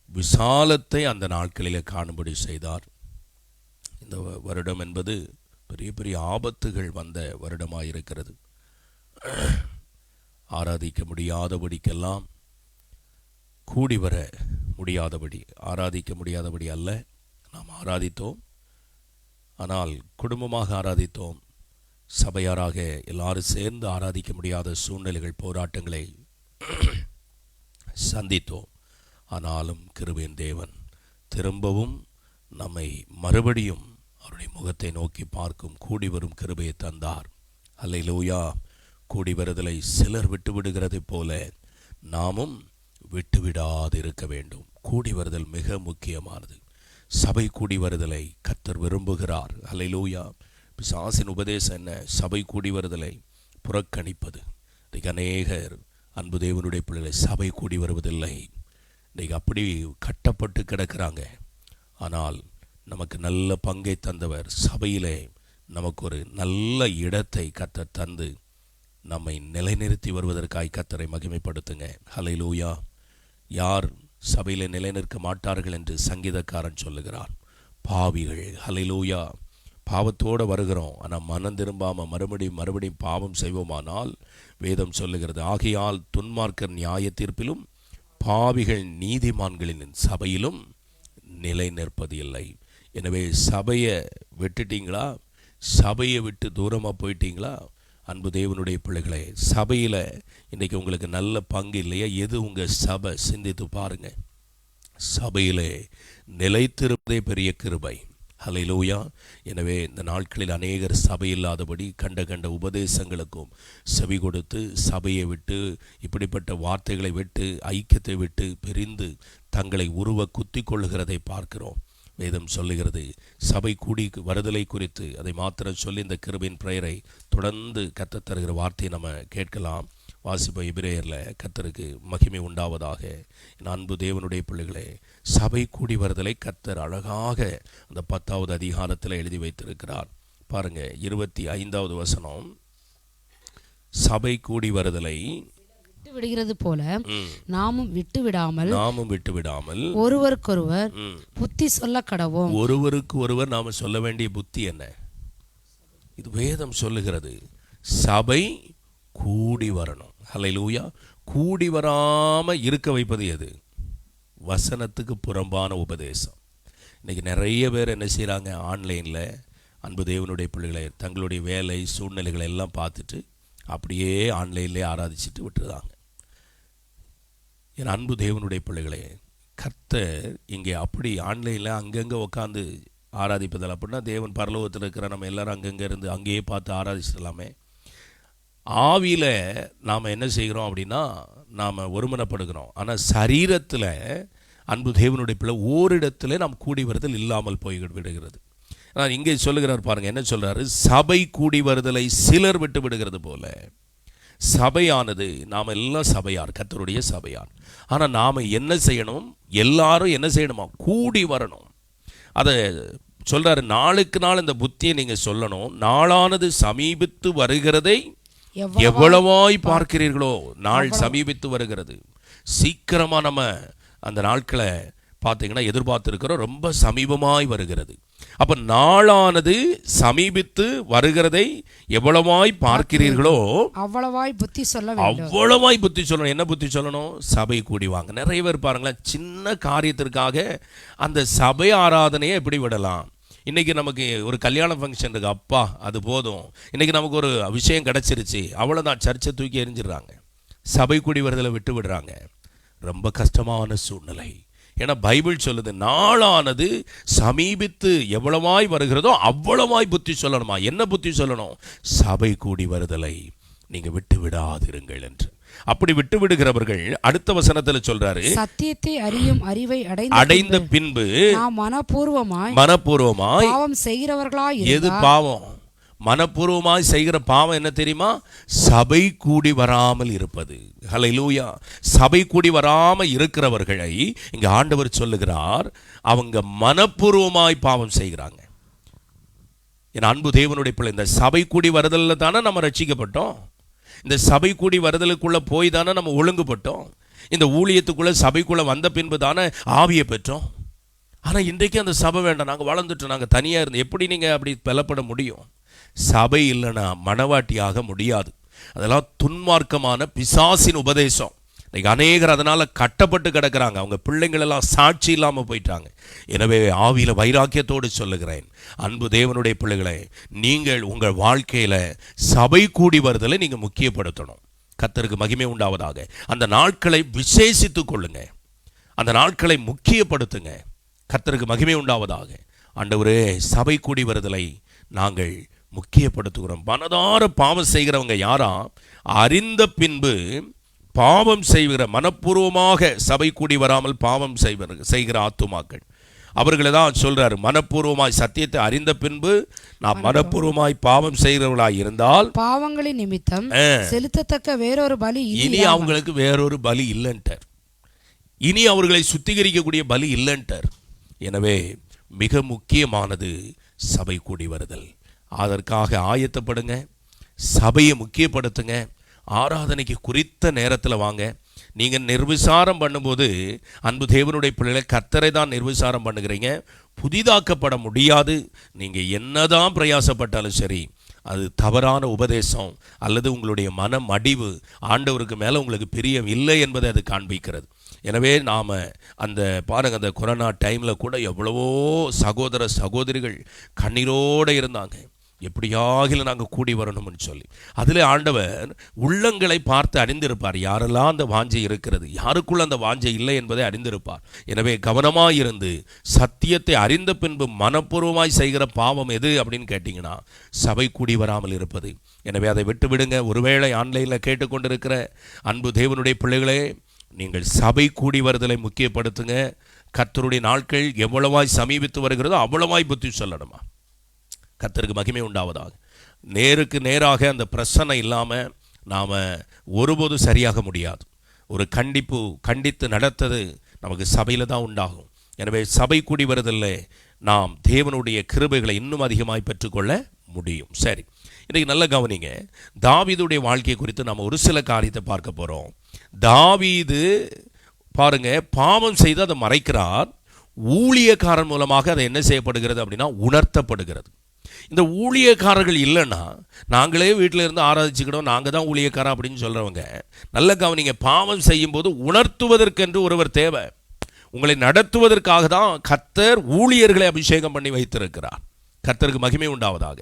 விசாலத்தை அந்த நாட்களிலே காணும்படி செய்தார். இந்த வருடம் என்பது பெரிய பெரிய ஆபத்துகள் வந்த வருடமாயிருக்கிறது. ஆராதிக்க முடியாதபடிக்கெல்லாம் கூடி வர முடியாதபடி, ஆராதிக்க முடியாதபடி அல்ல, நாம் ஆராதித்தோம். ஆனால் குடும்பமாக ஆராதித்தோம். சபையாராக எல்லாரும் சேர்ந்து ஆராதிக்க முடியாத சூழ்நிலைகள், போராட்டங்களை சந்தித்தோம். ஆனாலும் கிருபையின் தேவன் திரும்பவும் நம்மை மறுபடியும் அவருடைய முகத்தை நோக்கி பார்க்கும் கூடி வரும் கிருபையை தந்தார். அல்லேலூயா. கூடி வருதலை சிலர் விட்டு விடுகிறதை போல நாமும் விட்டுவிடாது இருக்க வேண்டும். கூடி வருதல் மிக முக்கியமானது. சபை கூடி வருதலை கர்த்தர் விரும்புகிறார். அல்லேலூயா. பிசாசின் உபதேசம் என்ன? சபை கூடி வருதலை புறக்கணிப்பது. இன்றைக்கு அநேகர் அன்பு தேவனுடைய பிள்ளைகளை சபை கூடி வருவதில்லை. இன்றைக்கு அப்படி கட்டப்பட்டு கிடக்கிறாங்க. ஆனால் நமக்கு நல்ல பங்கை தந்தவர் சபையிலே நமக்கு ஒரு நல்ல இடத்தை கர்த்தர் தந்து நம்மை நிலைநிறுத்தி வருவதற்காய் கர்த்தரை மகிமைப்படுத்துங்க. ஹல்லேலூயா. யார் சபையில் நிலைநிற்க மாட்டார்கள் என்று சங்கீதக்காரன் சொல்லுகிறான்? பாவிகள். ஹல்லேலூயா. பாவத்தோடு வருகிறோம், ஆனால் மனம் திரும்பாமல் மறுபடியும் பாவம் செய்வோமானால் வேதம் சொல்லுகிறது, ஆகையால் துன்மார்க்கர் நியாய தீர்ப்பிலும் பாவிகள் நீதிமான்களின் சபையிலும் நிலை நிற்பது இல்லை. எனவே சபையை விட்டுட்டீங்களா? சபையை விட்டு தூரமாக போயிட்டீங்களா? அன்பு தேவனுடைய பிள்ளைகளே, சபையில் இன்றைக்கி உங்களுக்கு நல்ல பங்கு இல்லையா? எது உங்கள் சபை? சிந்தித்து பாருங்க. சபையிலே நிலைத்திருப்பதே பெரிய கிருபை. ஹல்லேலூயா. எனவே இந்த நாட்களில் அநேகர் சபை இல்லாதபடி கண்ட உபதேசங்களுக்கும் செவி கொடுத்து சபையை விட்டு, இப்படிப்பட்ட வார்த்தைகளை விட்டு, ஐக்கியத்தை விட்டு பிரிந்து தங்களை உருவ குத்தி கொள்ளுகிறதை பார்க்கிறோம். வேதம் சொல்லுகிறது சபை கூடி வருதலை குறித்து. அதை மாத்திரம் சொல்லி இந்த கிருபையின் பிரேயரை தொடர்ந்து கர்த்தர் தருகிற வார்த்தையை நம்ம கேட்கலாம். வாசிப்ப எபிரேயரில் கர்த்தருக்கு மகிமை உண்டாவதாக. என் அன்பு தேவனுடைய பிள்ளைகளே, சபை கூடி வருதலை கர்த்தர் அழகாக அந்த 10வது அதிகாரத்தில் எழுதி வைத்திருக்கிறார். பாருங்க, 25வது வசனம். சபை கூடி வருதலை விடுகிறது போல நாமும் விட்டு விடாமல் ஒருவருக்கொருவர் புத்தி சொல்ல கடவோம். ஒருவருக்கு ஒருவர் நாம சொல்ல வேண்டிய புத்தி என்ன? இது வேதம் சொல்லுகிறது. சபை கூடி வரணும். ஹல்லேலூயா. கூடி வராம இருக்க வைப்பது எது? வசனத்துக்கு புறம்பான உபதேசம். இன்னைக்கு நிறைய பேர் என்ன செய்யறாங்க? ஆன்லைன்ல அன்பு தேவனுடைய பிள்ளைகளை தங்களுடைய வேலை சூழ்நிலைகளை எல்லாம் பார்த்துட்டு அப்படியே ஆன்லைன்லேயே ஆராதிச்சுட்டு விட்டுருதாங்க. என் அன்பு தேவனுடைய பிள்ளைகளே, கர்த்தர் இங்கே அப்படி ஆன்லைனில் அங்கங்கே உட்காந்து ஆராதிப்பதில் அப்படின்னா தேவன் பரலோகத்தில் இருக்கிற நம்ம எல்லாரும் அங்கங்கே இருந்து அங்கேயே பார்த்து ஆராதிச்சிடலாமே. ஆவியில் நாம் என்ன செய்கிறோம் அப்படின்னா நாம் ஒருமனப்படுகிறோம். ஆனால் சரீரத்தில் அன்பு தேவனுடைய பிள்ளை ஓரிடத்தில் நாம் கூடி வருதல் இல்லாமல் போய் விடுகிறது. ஆனால் இங்கே சொல்லுகிறார் பாருங்கள், என்ன சொல்கிறாரு? சபை கூடி வருதலை சிலர் விட்டு விடுகிறது போல. சபையானது நாம் எல்லாம் சபையார், கர்த்தருடைய சபையார். ஆனால் நாம் என்ன செய்யணும்? எல்லாரும் என்ன செய்யணுமா? கூடி வரணும். அதை சொல்கிறாரு. நாளுக்கு நாள் இந்த புத்தியை நீங்கள் சொல்லணும். நாளானது சமீபித்து வருகிறதை எவ்வளவாய் பார்க்கிறீர்களோ. நாள் சமீபித்து வருகிறது. சீக்கிரமாக நம்ம அந்த நாட்களை பார்த்தீங்கன்னா எதிர்பார்த்திருக்கிறோம். ரொம்ப சமீபமாய் வருகிறது. அப்ப நாளானது சமீபித்து வருகிறதை எவ்வளவாய் பார்க்கிறீர்களோ அவ்வளவாய் புத்தி சொல்ல வேண்டும். அவ்வளவாய் புத்தி சொல்லணும். என்ன புத்தி சொல்லணும்? சபை கூடி வாங்க. நிறைய பேர் பாருங்களேன், சின்ன காரியத்திற்காக அந்த சபை ஆராதனையை எப்படி விடலாம்? இன்னைக்கு நமக்கு ஒரு கல்யாண ஃபங்க்ஷன் இருக்கு, அப்பா அது போதும், இன்னைக்கு நமக்கு ஒரு விஷயம் கிடைச்சிருச்சு, அவ்வளோதான், சர்ச்சை தூக்கி எரிஞ்சிடுறாங்க. சபை கூடி வருதலை விட்டு விடுறாங்க. ரொம்ப கஷ்டமான சூழ்நிலை. ஏன்னா பைபிள் சொல்லுது, நாளானது சமீபித்து எவ்வளவாய் வருகிறதோ அவ்வளவாய் புத்தி சொல்லணுமா? என்ன புத்தி சொல்லணும்? சபை கூடி வருதலை நீங்க விட்டு விடாதிருங்கள் என்று. அப்படி விட்டு விடுகிறவர்கள் அடுத்த வசனத்தில் சொல்றாரு, சத்தியத்தை அறியும் அறிவை அடைந்த பின்பு மனப்பூர்வமாய் பாவம் செய்கிறவர்களாய். எது பாவம்? மனப்பூர்வமாய் செய்கிற பாவம் என்ன தெரியுமா? சபை கூடி வராமல் இருப்பது. ஹல்லேலூயா. சபை கூடி வராமல் இருக்கிறவர்களை இங்க ஆண்டவர் சொல்லுகிறார், அவங்க மனப்பூர்வமாய் பாவம் செய்கிறாங்க. என் அன்பு தேவனுடைய பிள்ளை, இந்த சபை கூடி வருதலில் தானே நம்ம ரட்சிக்கப்பட்டோம். இந்த சபை கூடி வருதலுக்குள்ளே போய் தானே நம்ம ஒழுங்குபட்டோம். இந்த ஊழியத்துக்குள்ளே சபைக்குள்ளே வந்த பின்பு தானே ஆவியை பெற்றோம். ஆனால் இன்றைக்கு அந்த சபை வேண்டாம், நாங்கள் வளர்ந்துட்டோம், நாங்கள் தனியாக இருந்து எப்படி நீங்கள் அப்படி பலப்பட முடியும்? சபை இல்லைன்னா மனவாட்டியாக முடியாது. அதெல்லாம் துன்மார்க்கமான பிசாசின் உபதேசம். இன்றைக்கு அநேகர் அதனால் கட்டப்பட்டு கிடக்கிறாங்க. அவங்க பிள்ளைங்களெல்லாம் சாட்சி இல்லாமல் போயிட்டாங்க. எனவே ஆவியில் வைராக்கியத்தோடு சொல்லுகிறேன், அன்பு தேவனுடைய பிள்ளைகளை, நீங்கள் உங்கள் வாழ்க்கையில் சபை கூடி வருதலை நீங்கள் முக்கியப்படுத்தணும். கர்த்தருக்கு மகிமை உண்டாவதாக. அந்த நாட்களை விசேஷித்து கொள்ளுங்க, அந்த நாட்களை முக்கியப்படுத்துங்க. கர்த்தருக்கு மகிமை உண்டாவதாக. ஆண்டவரே, சபை கூடி வருதலை நாங்கள் முக்கியப்படுத்துகிறோம். மனதார பாவம் செய்கிறவங்க யாரா? அறிந்த பின்பு பாவம் செய்கிற, மனப்பூர்வமாக சபை கூடி வராமல் பாவம் செய்கிற ஆத்துமாக்கள். அவர்களை தான் சொல்றாரு, மனப்பூர்வமாய் சத்தியத்தை அறிந்த பின்பு நாம் மனப்பூர்வமாய் பாவம் செய்கிறவர்களாய் இருந்தால் பாவங்களின் நிமித்தம் செலுத்தத்தக்க வேறொரு பலி இனி அவங்களுக்கு வேறொரு பலி இல்லைன்ட்டார். இனி அவர்களை சுத்திகரிக்கக்கூடிய பலி இல்லைன்ட்டார். எனவே மிக முக்கியமானது சபை கூடி வருதல். அதற்காக ஆயத்தப்படுங்க, சபையை முக்கியப்படுத்துங்க. ஆராதனைக்கு குறித்த நேரத்தில் வாங்க. நீங்கள் நிர்விசாரம் பண்ணும்போது, அன்பு தேவனுடைய பிள்ளைகளை, கர்த்தரை தான் நிர்விசாரம் பண்ணுகிறீங்க. புதிதாக்கப்பட முடியாது. நீங்கள் என்னதான் பிரயாசப்பட்டாலும் சரி, அது தவறான உபதேசம் அல்லது உங்களுடைய மனம் அடிவு, ஆண்டவருக்கு மேலே உங்களுக்கு பிரியம் இல்லை என்பதை அது காண்பிக்கிறது. எனவே நாம் அந்த பாருங்கள், அந்த கொரோனா டைமில் கூட எவ்வளவோ சகோதர சகோதரிகள் கண்ணீரோடு இருந்தாங்க. எப்படியாக நாங்கள் கூடி வரணும்னு சொல்லி. அதில் ஆண்டவர் உள்ளங்களை பார்த்து அறிந்திருப்பார், யாரெல்லாம் அந்த வாஞ்சை இருக்கிறது, யாருக்குள்ள அந்த வாஞ்சை இல்லை என்பதை அறிந்திருப்பார். எனவே கவனமாக இருந்து சத்தியத்தை அறிந்த பின்பு மனப்பூர்வமாய் செய்கிற பாவம் எது அப்படின்னு கேட்டிங்கன்னா, சபை கூடி வராமல் இருப்பது. எனவே அதை விட்டு விடுங்க. ஒருவேளை ஆன்லைனில் கேட்டுக்கொண்டிருக்கிற அன்பு தேவனுடைய பிள்ளைகளே, நீங்கள் சபை கூடி வருதலை முக்கியப்படுத்துங்க. கர்த்தருடைய நாட்கள் எவ்வளவாய் சமீபித்து வருகிறதோ அவ்வளவாய் புத்தி சொல்லணுமா. கர்த்தருக்கு மகிமை உண்டாவதாக. நேருக்கு நேராக அந்த பிரச்சனை இல்லாமல் நாம் ஒருபோதும் சரியாக முடியாது. ஒரு கண்டித்து நடத்தது நமக்கு சபையில் தான் உண்டாகும். எனவே சபை கூடி வருதல்ல நாம் தேவனுடைய கிருபைகளை இன்னும் அதிகமாய் பெற்றுக்கொள்ள முடியும். சரி, இன்றைக்கு நல்ல கவனிங்க. தாவீதுடைய வாழ்க்கையை குறித்து நாம் ஒரு சில காரியத்தை பார்க்க போகிறோம். தாவீது பாருங்க, பாவம் செய்து அதை மறைக்கிறார். ஊழியக்காரன் மூலமாக அதை என்ன செய்யப்படுகிறது அப்படின்னா, உணர்த்தப்படுகிறது. இந்த ஊழியக்காரர்கள் இல்லைன்னா, நாங்களே வீட்டில் இருந்து ஆராதிச்சுக்கிட்டோம், நாங்கள் தான் ஊழியக்காரன் அப்படின்னு சொல்கிறவங்க, நல்ல கவனிங்க, பாவம் செய்யும்போது உணர்த்துவதற்கென்று ஒருவர் தேவை. உங்களை நடத்துவதற்காக தான் கர்த்தர் ஊழியர்களை அபிஷேகம் பண்ணி வைத்திருக்கிறார். கர்த்தருக்கு மகிமை உண்டாவதாக.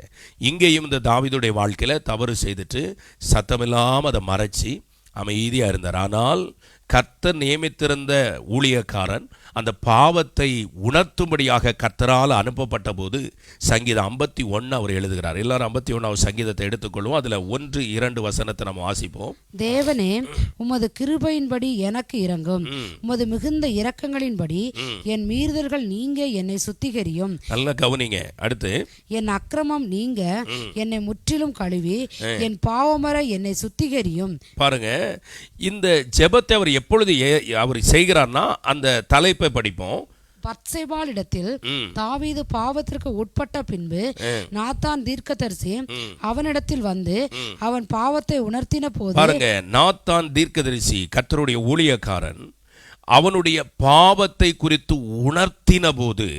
இங்கேயும் இந்த தாவீதுடைய வாழ்க்கையில் தவறு செய்துட்டு சத்தமில்லாமல் அதை மறைச்சி அமைதியாக இருந்தார். ஆனால் கர்த்தர் நியமித்திருந்த ஊழியக்காரன் அந்த பாவத்தை உணர்த்தும்படியாக கர்த்தரால் அனுப்பப்பட்ட போது சங்கீதம் 51 அவர் எழுதுகிறார். எல்லாரும் 51 சங்கீதத்தை எடுத்துக்கொள்வோம். அதில் 1-2 வசனத்தை நம்ம வாசிப்போம். தேவனே, உமது கிருபையின்படி எனக்கு இரங்கும், உமது மிகுந்த இரக்கங்களின்படி என் மீறுதல்கள் நீங்க என்னை சுத்திகரியும். நல்ல கவனிங்க. அடுத்து, என் அக்கிரமம் நீங்க என்னை முற்றிலும் கழுவி என் பாவமர என்னை சுத்திகரியும். பாருங்க, இந்த ஜெபத்தை அவர் எப்பொழுது அவர் செய்கிறார்னா, அந்த தலைப்பை படிப்போம். பத்சேபாளிடத்தில் தாவீது பாவத்திற்கு உட்பட்ட பின்பு நாத்தான் தீர்க்கதரிசி அவனிடத்தில் வந்து அவன் பாவத்தை உணர்த்தின போது, பாருங்க, நாத்தான் தீர்க்கதரிசி கர்த்தருடைய ஊழியக்காரன் அவனுடைய பாவத்தை குறித்து உணர்த்தின போது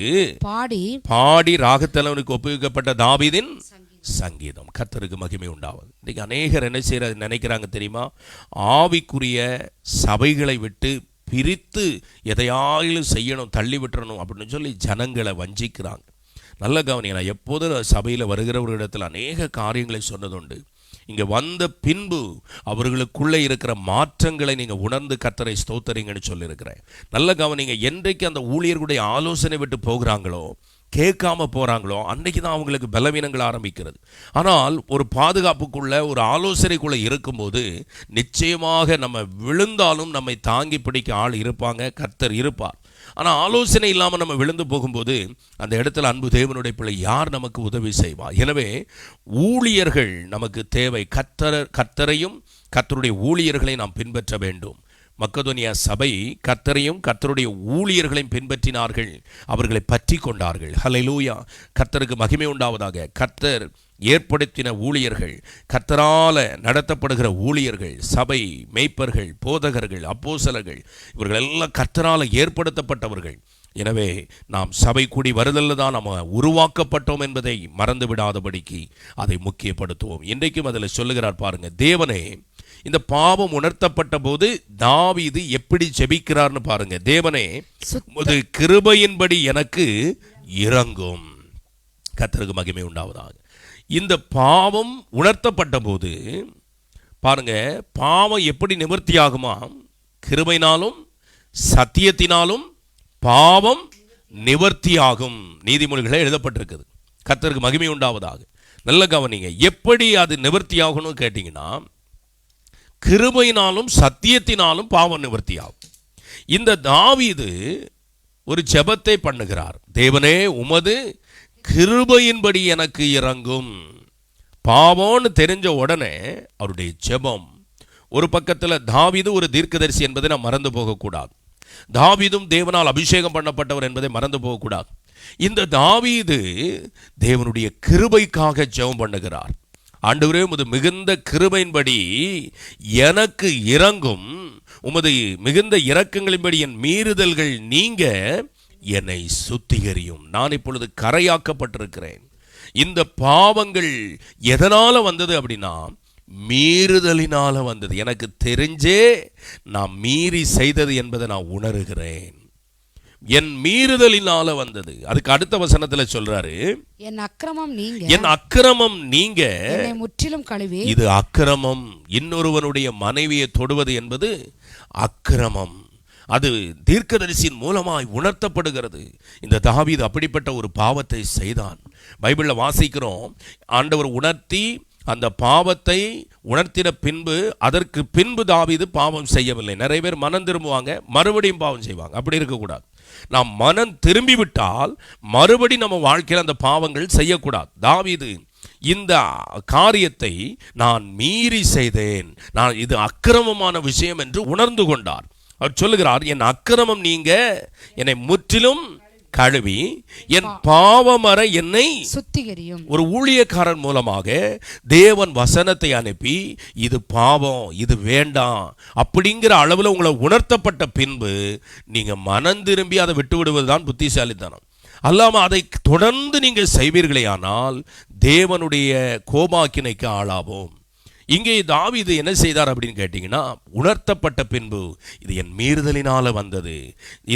பாடி ராகத்தலைவனுக்கு ஒப்புவிக்கப்பட்ட தாவீதின் சங்கீதம். கர்த்தருக்கு மகிமை உண்டாவது. இன்னைக்கு அநேகர் என்ன செய்ய நினைக்கிறாங்க தெரியுமா? ஆவிக்குரிய சபைகளை விட்டு பிரித்து எதையாயிலும் செய்யணும், தள்ளி விட்டுறணும் அப்படின்னு சொல்லி ஜனங்களை வஞ்சிக்கிறாங்க. நல்ல கவனிங்க. நான் எப்போதும் சபையில் வருகிறவர்களிடத்தில் அநேக காரியங்களை சொன்னதுண்டு. இங்கே வந்த பின்பு அவர்களுக்குள்ளே இருக்கிற மாற்றங்களை நீங்கள் உணர்ந்து கர்த்தரை ஸ்தோத்தரிங்கன்னு சொல்லியிருக்கிறேன். நல்ல கவனிங்க. என்றைக்கு அந்த ஊழியர்களுடைய ஆலோசனை விட்டு போகிறாங்களோ, கேட்காம போகிறாங்களோ, அன்றைக்கு தான் அவங்களுக்கு பலவீனங்கள் ஆரம்பிக்கிறது. ஆனால் ஒரு பாதுகாப்புக்குள்ள, ஒரு ஆலோசனைக்குள்ளே இருக்கும்போது நிச்சயமாக நம்ம விழுந்தாலும் நம்மை தாங்கி பிடிக்க ஆள் இருப்பாங்க, கர்த்தர் இருப்பார். ஆனால் ஆலோசனை இல்லாமல் நம்ம விழுந்து போகும்போது அந்த இடத்துல அன்பு தேவனுடைய பிள்ளை யார் நமக்கு உதவி செய்வா? எனவே ஊழியர்கள் நமக்கு தேவை. கர்த்தரையும் கர்த்தருடைய ஊழியர்களை நாம் பின்பற்ற வேண்டும். மக்கதோனியா சபை கர்த்தரையும் கர்த்தருடைய ஊழியர்களையும் பின்பற்றினார்கள், அவர்களை பற்றி கொண்டார்கள். ஹல்லேலூயா, கர்த்தருக்கு மகிமை உண்டாவதாக. கர்த்தர் ஏற்படுத்தின ஊழியர்கள், கர்த்தரால் நடத்தப்படுகிற ஊழியர்கள், சபை மேய்ப்பர்கள், போதகர்கள், அப்போஸ்தலர்கள், இவர்கள் எல்லாம் கர்த்தரால் ஏற்படுத்தப்பட்டவர்கள். எனவே நாம் சபை கூடி வருதல்ல தான் நம்ம உருவாக்கப்பட்டோம் என்பதை மறந்து விடாதபடிக்கு அதை முக்கியப்படுத்துவோம். இன்றைக்கும் அதில் சொல்லுகிறார் பாருங்க, தேவனே இந்த பாவம் உணர்த்தப்பட்ட போது தாவீது எப்படி ஜெபிக்கிறார்னு பாருங்க. தேவனே உமது கிருபையின்படி எனக்கு இரங்கும். கர்த்தருக்கு மகிமை உண்டாவதாக. இந்த பாவம் உணர்த்தப்பட்ட போது பாருங்க, பாவம் எப்படி நிவர்த்தி ஆகுமா? கிருபையினாலும் சத்தியத்தினாலும் பாவம் நிவர்த்தி ஆகும். நீதிமொழிகளே எழுதப்பட்டிருக்குது. கர்த்தருக்கு மகிமை உண்டாவதாக. நல்ல கவனிங்க, எப்படி அது நிவர்த்தி ஆகணும்னு கேட்டீங்கன்னா, கிருபையினாலும் சத்தியத்தினாலும் பாவம் நிவர்த்தி ஆகும். இந்த தாவீது ஒரு ஜெபத்தை பண்ணுகிறார். தேவனே உமது கிருபையின்படி எனக்கு இரங்கும். பாவம்னு தெரிஞ்ச உடனே அவருடைய ஜெபம். ஒரு பக்கத்தில் தாவீது ஒரு தீர்க்கதரிசி என்பதை நாம் மறந்து போகக்கூடாது. தாவீதும் தேவனால் அபிஷேகம் பண்ணப்பட்டவர் என்பதை மறந்து போகக்கூடாது. இந்த தாவீது தேவனுடைய கிருபைக்காக ஜெபம் பண்ணுகிறார். ஆண்டவரே உமது மிகுந்த கிருபையின்படி எனக்கு இரங்கும், உமது மிகுந்த இரக்கங்களின்படி என் மீறுதல்கள் நீங்க என்னை சுத்திகரியும். நான் இப்பொழுது கரையாக்கப்பட்டிருக்கிறேன். இந்த பாவங்கள் எதனால வந்தது அப்படின்னா, மீறுதலினால வந்தது. எனக்கு தெரிஞ்சே நான் மீறி செய்தது என்பதை நான் உணர்கிறேன். என் மீறுதலினால வந்தது. அதுக்கு அடுத்த வசனத்துல சொல்றாரு, என் அக்கிரமம் நீங்க, என் அக்கிரமம் நீங்க என்னை முற்றிலும் கழுவி. இது அக்கிரமம். இன்னொருவனுடைய மனைவியை தொடுவது என்பது அக்கிரமம். அது தீர்க்கதரிசியின் மூலமாய் உணர்த்தப்படுகிறது. இந்த தாவீது அப்படிப்பட்ட ஒரு பாவத்தை செய்தான். பைபிளில் வாசிக்கிறோம், ஆண்டவர் உணர்த்தி அந்த பாவத்தை உணர்த்தின பின்பு, அதற்கு பின்பு தாவீது பாவம் செய்யவில்லை. நிறைய பேர் மனம் திரும்புவாங்க, மறுபடியும் பாவம் செய்வாங்க. அப்படி இருக்கக்கூடாது. நாம் மனம் திரும்பி விட்டால் மறுபடி நம்ம வாழ்க்கையில் அந்த பாவங்கள் செய்யக்கூடாது. தாவீது இந்த காரியத்தை நான் மீறி செய்தேன், நான் இது அக்கிரமமான விஷயம் என்று உணர்ந்து கொண்டார். அவர் சொல்லுகிறார், என் அக்கிரமம் நீங்க என்னை முற்றிலும் கழுவி என் பாவமற என்னை சுத்திகரியும். ஒரு ஊழியக்காரன் மூலமாக தேவன் வசனத்தை அனுப்பி, இது பாவம், இது வேண்டாம் அப்படிங்கிற அளவில் உங்களை உணர்த்தப்பட்ட பின்பு நீங்க மனம் திரும்பி அதை விட்டு விடுவதுதான் புத்திசாலித்தனம். அல்லாம அதை தொடர்ந்து நீங்க செய்வீர்களேயானால் தேவனுடைய கோபாக்கினைக்கு ஆளாவோம். இங்கே தாவீது என்ன செய்தார் அப்படின்னு கேட்டீங்கன்னா, உணர்த்தப்பட்ட பின்பு இது என் மீறுதலினால வந்தது,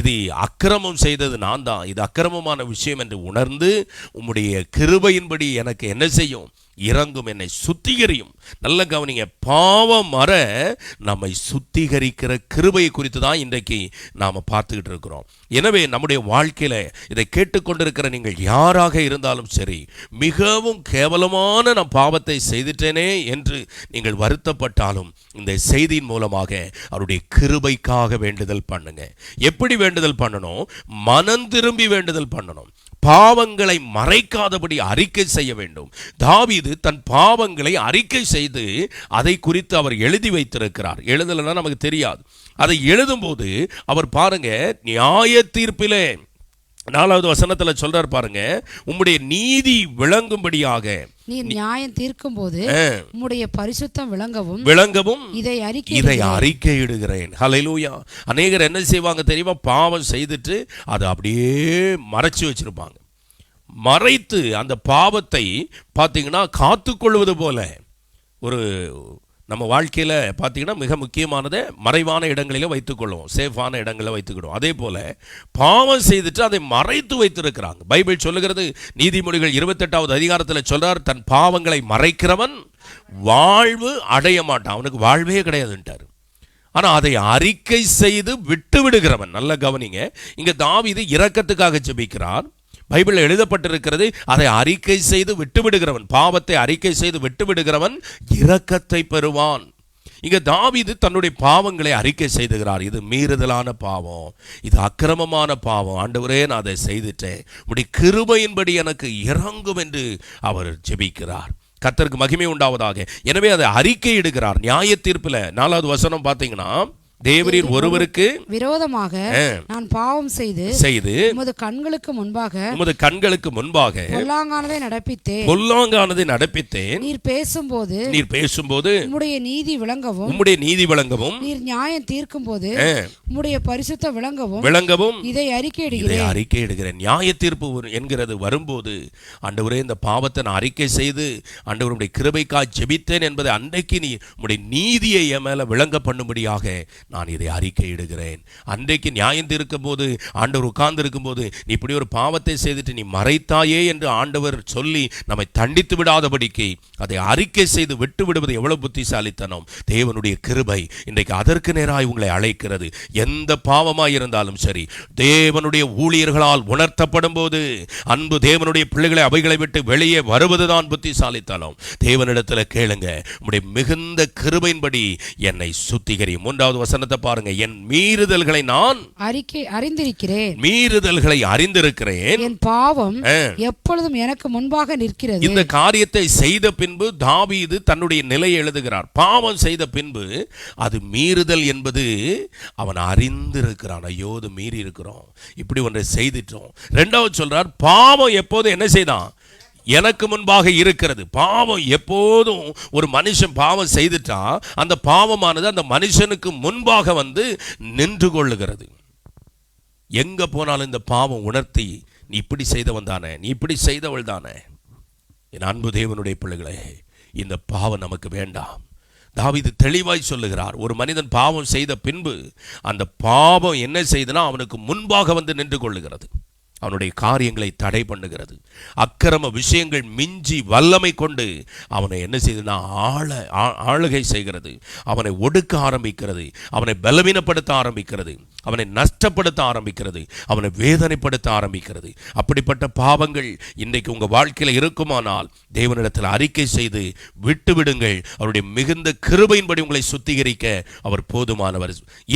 இது அக்கிரமம் செய்தது நான் தான், இது அக்கிரமமான விஷயம் என்று உணர்ந்து உம்முடைய கிருபையின்படி எனக்கு என்ன செய்யும்? இறங்கும், என்னை சுத்திகரியும். நல்ல கவனிங்க, பாவம் மற நம்மை சுத்திகரிக்கிற கிருபையை குறித்து தான் இன்றைக்கு நாம் பார்த்துக்கிட்டு இருக்கிறோம். எனவே நம்முடைய வாழ்க்கையில் இதை கேட்டுக்கொண்டிருக்கிற நீங்கள் யாராக இருந்தாலும் சரி, மிகவும் கேவலமான நான் பாவத்தை செய்துட்டேனே என்று நீங்கள் வருத்தப்பட்டாலும் இந்த செய்தியின் மூலமாக அவருடைய கிருபைக்காக வேண்டுதல் பண்ணுங்க. எப்படி வேண்டுதல் பண்ணணும்? மனம் திரும்பி வேண்டுதல் பண்ணணும். பாவங்களை மறைக்காதபடி அறிக்கை செய்ய வேண்டும். தாவீது தன் பாவங்களை அறிக்கை செய்து அதை குறித்து அவர் எழுதி வைத்திருக்கிறார். எழுதலைன்னா நமக்கு தெரியாது. அதை எழுதும்போது அவர் பாருங்க, நியாய தீர்ப்பிலே 4வது வசனத்துல சொல்றார் பாருங்க, உம்முடைய நீதி விளங்கும்படியாக நீ நியாயம் தீர்க்கும் போது உம்முடைய பரிசுத்தம் விளங்கவும் இதை அறிக்கையிடுகிறேன். ஹல்லேலூயா. அநேகர் என்ன செய்வாங்க தெரியுமா? பாவம் செய்துட்டு அதை அப்படியே மறைச்சு வச்சிருப்பாங்க. மறைத்து அந்த பாவத்தை பார்த்தீங்கன்னா காத்துக்கொள்வது போல ஒரு நம்ம வாழ்க்கையில் பார்த்தீங்கன்னா மிக முக்கியமானதை மறைவான இடங்களில் வைத்துக்கொள்வோம், சேஃபான இடங்களில் வைத்துக்கிடுவோம். அதே போல் பாவம் செய்துட்டு அதை மறைத்து வைத்திருக்கிறாங்க. பைபிள் சொல்லுகிறது, நீதிமொழிகள் 28வது அதிகாரத்தில் சொல்றார், தன் பாவங்களை மறைக்கிறவன் வாழ்வு அடைய மாட்டான், அவனுக்கு வாழ்வே கிடையாதுன்ட்டார். ஆனால் அதை அறிக்கை செய்து விட்டு விடுகிறவன். நல்ல கவனிங்க, இங்கே தாவீது இரக்கத்துக்காக ஜெபிக்கிறார். பைபிளில் எழுதப்பட்டிருக்கிறது, அதை அறிக்கை செய்து விட்டு விடுகிறவன், பாவத்தை அறிக்கை செய்து விட்டு விடுகிறவன் இரக்கத்தை பெறுவான். இங்க தாவீது தன்னுடைய பாவங்களை அறிக்கை செய்துகிறார். இது மீறுதலான பாவம், இது அக்கிரமமான பாவம், ஆண்டவரே நான் அதை செய்துட்டேன், உம்முடைய கிருபையின்படி எனக்கு இறங்கும் என்று அவர் ஜெபிக்கிறார். கர்த்தருக்கு மகிமை உண்டாவதாக. எனவே அதை அறிக்கை இடுகிறார். நியாய தீர்ப்புல 4வது வசனம் பார்த்தீங்கன்னா, தேவரீர் ஒருவருக்கு விரோதமாக நான் பாவம் செய்து உமது கண்களுக்கு முன்பாக பொல்லாங்கானதை நடப்பித்தேன். நீர் பேசும்போது உம்முடைய நீதி விளங்கவும் நீர் நியாயம் தீர்க்கும் போது உம்முடைய பரிசுத்த விளங்கவும் இதை அறிக்கையிடுகிறேன். நியாய தீர்ப்பு என்கிறது வரும்போது, ஆண்டவரே இந்த பாவத்தை நான் அறிக்கை செய்து ஆண்டவருடைய கிருபைக்காய் ஜெபித்தேன் என்பதை அன்றைக்கு நீ உம்முடைய நீதியை என் மேல விளங்க பண்ணும்படியாக நான் இதை அறிக்கையிடுகிறேன். அன்றைக்கு நியாயம் தீர்க்கும் போது ஆண்டவர் உட்கார்ந்து இருக்கும் போது, நீ இப்படி ஒரு பாவத்தை செய்துட்டு நீ மறைத்தாயே என்று ஆண்டவர் சொல்லி நம்மை தண்டித்து விடாதபடிக்கு அதை அறிக்கை செய்து விட்டு விடுவது எவ்வளவு புத்திசாலித்தனம். தேவனுடைய கிருபை இன்றைக்கு அதற்கு நேராய் உங்களை அழைக்கிறது. எந்த பாவமாய் இருந்தாலும் சரி, தேவனுடைய ஊழியர்களால் உணர்த்தப்படும் போது அன்பு தேவனுடைய பிள்ளைகளை அவைகளை விட்டு வெளியே வருவதுதான் புத்திசாலித்தனம். தேவனிடத்தில் கேளுங்க, உம்முடைய மிகுந்த கிருபையின்படி என்னை சுத்திகரியும். 3வது வசனத்தை பாருங்க. என் மீறுதல்களை நான் அறிந்திருக்கிறேன், என் பாவம் எப்பொழுதும் எனக்கு முன்பாக நிற்கிறது. இந்த காரியத்தை செய்த பின்பு தாவீது தன்னுடைய நிலையை எழுதுகிறார். பாவம் செய்த பின்பு அது மீறுதல் என்பது அவன் அறிந்திருக்கிறான். ஐயோ, இது மீறி இருக்கிறோம், இப்படி ஒன்றை செய்துட்டோம். 2வது சொல்றார், பாவம் எப்போது என்ன செய்தான்? எனக்கு முன்பாக இருக்கிறது. பாவம் எப்போதும் ஒரு மனுஷன் பாவம் செய்துட்டா அந்த பாவமானது அந்த மனுஷனுக்கு முன்பாக வந்து நின்று கொள்ளுகிறது. எங்க போனாலும் இந்த பாவம் உணர்த்தி, நீ இப்படி செய்தவன் தானே, நீ இப்படி செய்தவள் தானே. என் அன்பு தேவனுடைய பிள்ளைகளே, இந்த பாவம் நமக்கு வேண்டாம். தாவீது தெளிவாய் சொல்லுகிறார், ஒரு மனிதன் பாவம் செய்த பின்பு அந்த பாவம் என்ன செய்தனா அவனுக்கு முன்பாக வந்து நின்று கொள்ளுகிறது, அவனுடைய காரியங்களை தடை பண்ணுகிறது. அக்கிரம விஷயங்கள் மிஞ்சி வல்லமை கொண்டு அவனை என்ன செய்தனா ஆளுகை செய்கிறது, அவனை ஒடுக்க ஆரம்பிக்கிறது, அவனை பலவீனப்படுத்த ஆரம்பிக்கிறது, அவனை நஷ்டப்படுத்த ஆரம்பிக்கிறது, அவனை வேதனைப்படுத்த ஆரம்பிக்கிறது. அப்படிப்பட்ட பாவங்கள் இன்றைக்கு உங்க வாழ்க்கையில் இருக்குமானால் தேவனிடத்தில் அறிக்கை செய்து விட்டு விடுங்கள். அவருடைய மிகுந்த கிருபையின்படி உங்களை சுத்திகரிக்க அவர் போதுமானவர்.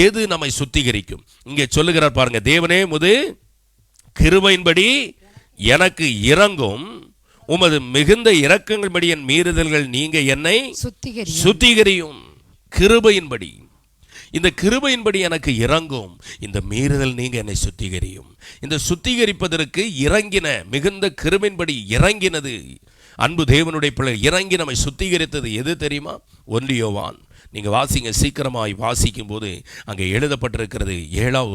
எது நம்மை சுத்திகரிக்கும்? இங்கே சொல்லுகிறார் பாருங்க, தேவனே உமது கிருபையின்படி எனக்கு இறங்கும், உமது மிகுந்த இரக்கங்கள்படி என் மீறுதல்கள் நீங்க என்னை சுத்திகரியும். கிருபையின்படி, இந்த கிருபையின்படி எனக்கு இறங்கும், இந்த மீறுதல் நீங்க என்னை சுத்திகரியும். இந்த சுத்திகரிப்பதற்கு இறங்கின மிகுந்த கிருபையின்படி இறங்கினது அன்பு தேவனுடைய பிள்ளை இறங்கி நம்மை சுத்திகரித்தது எது தெரியுமா? 1 யோவான். நீங்க வாசிங்க, சீக்கிரமாய் வாசிக்கும் போது அங்கே எழுதப்பட்டிருக்கிறது.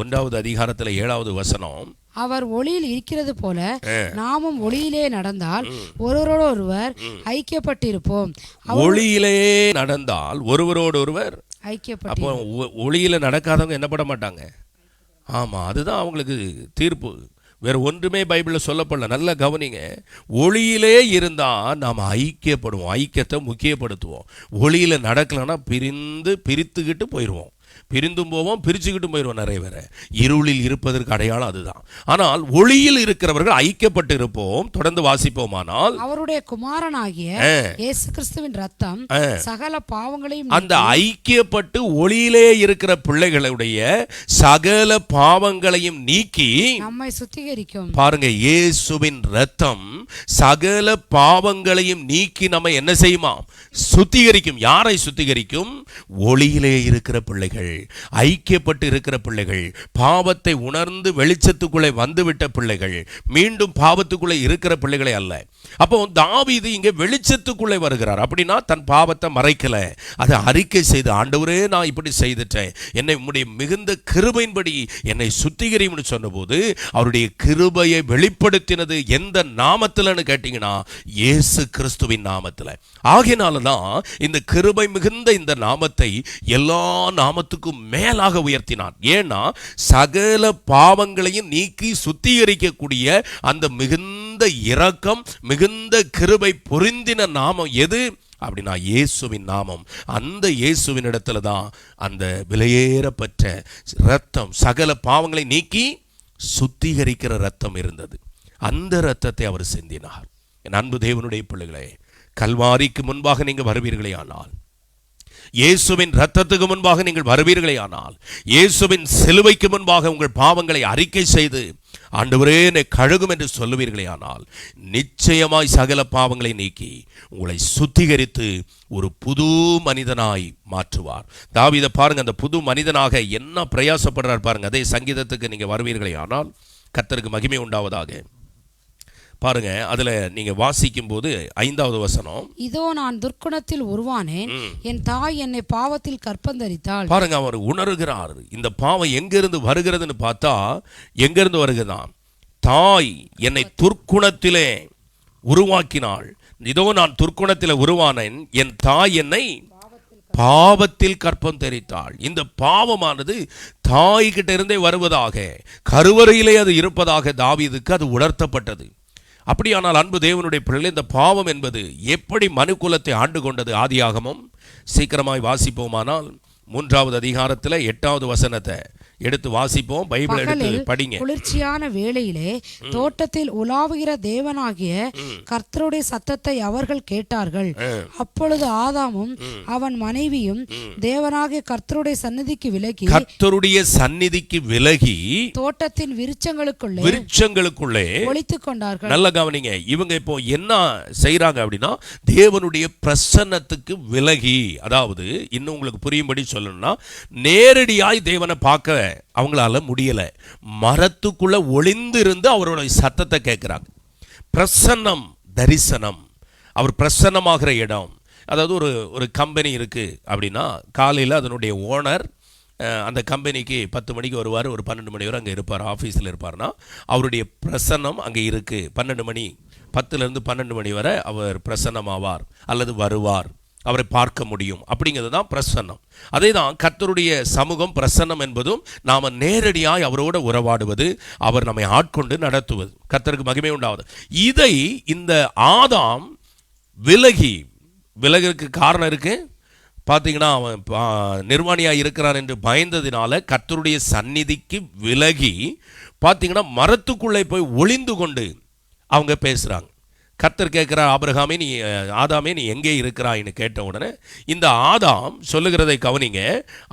1வது அதிகாரத்தில் 7வது வசனம். அவர் ஒளியில் இருக்கிறது போல நாமும் ஒளியிலே நடந்தால் ஒருவரோடு ஒருவர் ஐக்கியப்பட்டிருப்போம். ஒளியிலே நடந்தால் ஒருவரோடு ஒருவர் ஐக்கியப்பட்டு. அப்போ ஒளியில நடக்காதவங்க என்ன பண்ண மாட்டாங்க? ஆமா, அதுதான் அவங்களுக்கு தீர்ப்பு. வேற ஒன்றுமே பைபிளில் சொல்லப்படல. நல்லா கவனிங்க. ஒளியிலே இருந்தால் நாம் ஐக்கியப்படுவோம், ஐக்கியத்தை முக்கியப்படுத்துவோம். ஒளியில் நடக்கலைன்னா பிரித்துக்கிட்டு போயிடுவோம், பிரிந்தும் போவோம், பிரிச்சுக்கிட்டும் போயிடுவோம். நிறைய பேர் இருளில் இருப்பதற்கு அடையாளம் அதுதான். ஆனால் ஒளியில் இருக்கிறவர்கள் ஐக்கியப்பட்டு இருப்போம். தொடர்ந்து வாசிப்போமானால், அவருடைய குமாரனாகிய இயேசு கிறிஸ்துவின் ரத்தம் சகல பாவங்களையும், அந்த ஐக்கியப்பட்டு ஒளியிலே இருக்கிற பிள்ளைகளுடைய சகல பாவங்களையும் நீக்கி நம்மை சுத்திகரிக்கும். பாருங்க, இயேசுவின் ரத்தம் சகல பாவங்களையும் நீக்கி நம்ம என்ன செய்யுமா? சுத்திகரிக்கும். யாரை சுத்திகரிக்கும்? ஒளியிலே இருக்கிற பிள்ளைகள், ஐக்கியப்பட்டு இருக்கிற பிள்ளைகள், பாவத்தை உணர்ந்து வெளிச்சத்துக்குள்ளே வந்துவிட்ட பிள்ளைகள், மீண்டும் பாவத்துக்குள்ளே இருக்கிற பிள்ளைகளை அல்ல. அப்போ தாவீது இங்கே வெளிச்சத்துக்குள்ளே வருகிறார். அப்படின்னா தன் பாவத்தை மறைக்கல, அதை அறிக்கை செய்து, ஆண்டவரே நான் இப்படி செய்துட்டேன், என்னை உம்முடைய மிகுந்த கிருபையின்படி என்னை சுத்திகரியும்னு சொன்னபோது அவருடைய கிருபையை வெளிப்படுத்தினது எந்த நாமத்தில்னு கேட்டீங்கன்னா இயேசு கிறிஸ்துவின் நாமத்தில். ஆகையினாலதான் இந்த கிருபை மிகுந்த இந்த நாமத்தை எல்லா நாமத்துக்கும் மேலாக உயர்த்தினான். ஏன்னா சகல பாவங்களையும் நீக்கி சுத்திகரிக்கக்கூடிய அந்த மிகுந்த இரக்கம், மிகுந்த கிருபை பொருந்தின நாமம் எது அப்படின்னா இயேசுவின் நாமம். அந்த இயேசுவின் இடத்துல தான் அந்த விலையேறப்பட்ட இரத்தம், சகல பாவங்களை நீக்கி சுத்திகரிக்கிற இரத்தம் இருந்தது. அந்த இரத்தத்தை அவர் சிந்தினார். என் அன்பு தேவனுடைய பிள்ளைகளே, கல்வாரிக்கு முன்பாக நீங்க வருவீர்களே ஆனால் இயேசுவின் இரத்தத்துக்கு முன்பாக நீங்கள் வருவீர்களே ஆனால், இயேசுவின் சிலுவைக்கு முன்பாக உங்கள் பாவங்களை அறிக்கை செய்து ஆண்டவரே என்னை கழுகும் என்று சொல்லுவீர்களே ஆனால், நிச்சயமாய் சகல பாவங்களை நீக்கி உங்களை சுத்திகரித்து ஒரு புது மனிதனாய் மாற்றுவார். தாவீதை பாருங்க, அந்த புது மனிதனாக என்ன பிரயாசப்படுறார் பாருங்க. அதே சங்கீதத்துக்கு நீங்க வருவீர்களே ஆனால் கர்த்தருக்கு மகிமை உண்டாவதாக. பாருங்க, அதுல நீங்க வாசிக்கும் போது 5வது வசனம், இதோ நான் துர்க்குணத்தில் உருவானேன், என் தாய் என்னை பாவத்தில் கற்பந்தரித்தாள். பாருங்க, அவர் உணர்கிறார் இந்த பாவம் எங்கிருந்து வருகிறதுன்னு பார்த்தா, எங்கிருந்து வருகிறதான், தாய் என்னை துர்க்குணத்திலே உருவாக்கினாள். இதோ நான் துர்க்குணத்திலே உருவானேன், என் தாய் என்னை பாவத்தில் கற்பம் தெரித்தாள். இந்த பாவமானது தாய்கிட்ட இருந்தே வருவதாக, கருவறையிலே அது இருப்பதாக தாவீதுக்கு அது உணர்த்தப்பட்டது. அப்படியானால் அன்பு தேவனுடைய பிள்ளைகளே, இந்த பாவம் என்பது எப்படி மனுக்குலத்தை ஆண்டு கொண்டது? ஆதியாகமம் சீக்கிரமாய் வாசிப்போமானால் 3வது அதிகாரத்தில் 8வது வசனத்தை எடுத்து வாசிப்போம். பைபிள் எடுத்து படிங்க. குளிர்ச்சியான வேளையிலே தோட்டத்தில் உலாவுகிற தேவனாகிய கர்த்தருடைய சத்தத்தை அவர்கள் கேட்டார்கள். அப்பொழுது ஆதாமும் அவன் மனைவியும் தேவனாகிய கர்த்தருடைய சந்நிதிக்கு விலகி தோட்டத்தின் விருட்சங்களுக்குள்ளே ஒளித்துக் கொண்டார்கள். நல்ல கவனிங்க, இவங்க இப்போ என்ன செய்யறாங்க அப்படின்னா, தேவனுடைய பிரசன்னத்துக்கு விலகி, அதாவது இன்னும் உங்களுக்கு புரியும்படி சொல்லணும்னா, நேரடியாய் தேவனை பார்க்க அவங்களால முடியல, மரத்துக்குள்ள ஒளிந்திருந்து அவருடைய சத்தத்தை கேட்கிறாங்க. பிரசன்னம், தரிசனம், அவர் பிரசன்னமாகிற இடம். அதாவது ஒரு கம்பெனி இருக்கு அப்படின்னா, காலையில் அதனுடைய ஓனர் அந்த கம்பெனிக்கு 10 மணிக்கு வருவார், ஒரு 12 மணி வரை அங்கே இருப்பார், ஆஃபீஸில் இருப்பார்னா அவருடைய பிரசன்னம் அங்கே இருக்கு. 12 மணி 10லேருந்து 12 மணி வரை அவர் பிரசன்னமாவார் அல்லது வருவார், அவரை பார்க்க முடியும். அப்படிங்கிறது தான் பிரசன்னம். அதே தான் கர்த்தருடைய சமூகம், பிரசன்னம் என்பதும் நாம் நேரடியாய் அவரோட உறவாடுவது, அவர் நம்மை ஆட்கொண்டு நடத்துவது. கர்த்தருக்கு மகிமை உண்டாவது. இதை இந்த ஆதாம் விலகுக்கு காரணம் இருக்கு. பார்த்தீங்கன்னா, அவன் நிர்வாணியாக இருக்கிறான் என்று பயந்ததினால கர்த்தருடைய சந்நிதிக்கு விலகி பார்த்தீங்கன்னா மரத்துக்குள்ளே போய் ஒளிந்து கொண்டு அவங்க பேசுகிறாங்க. கர்த்தர் கேட்கிறார், ஆதாமே நீ எங்கே இருக்கிறாய்ன்னு கேட்ட உடனே இந்த ஆதாம் சொல்லுகிறதை கவனிங்க.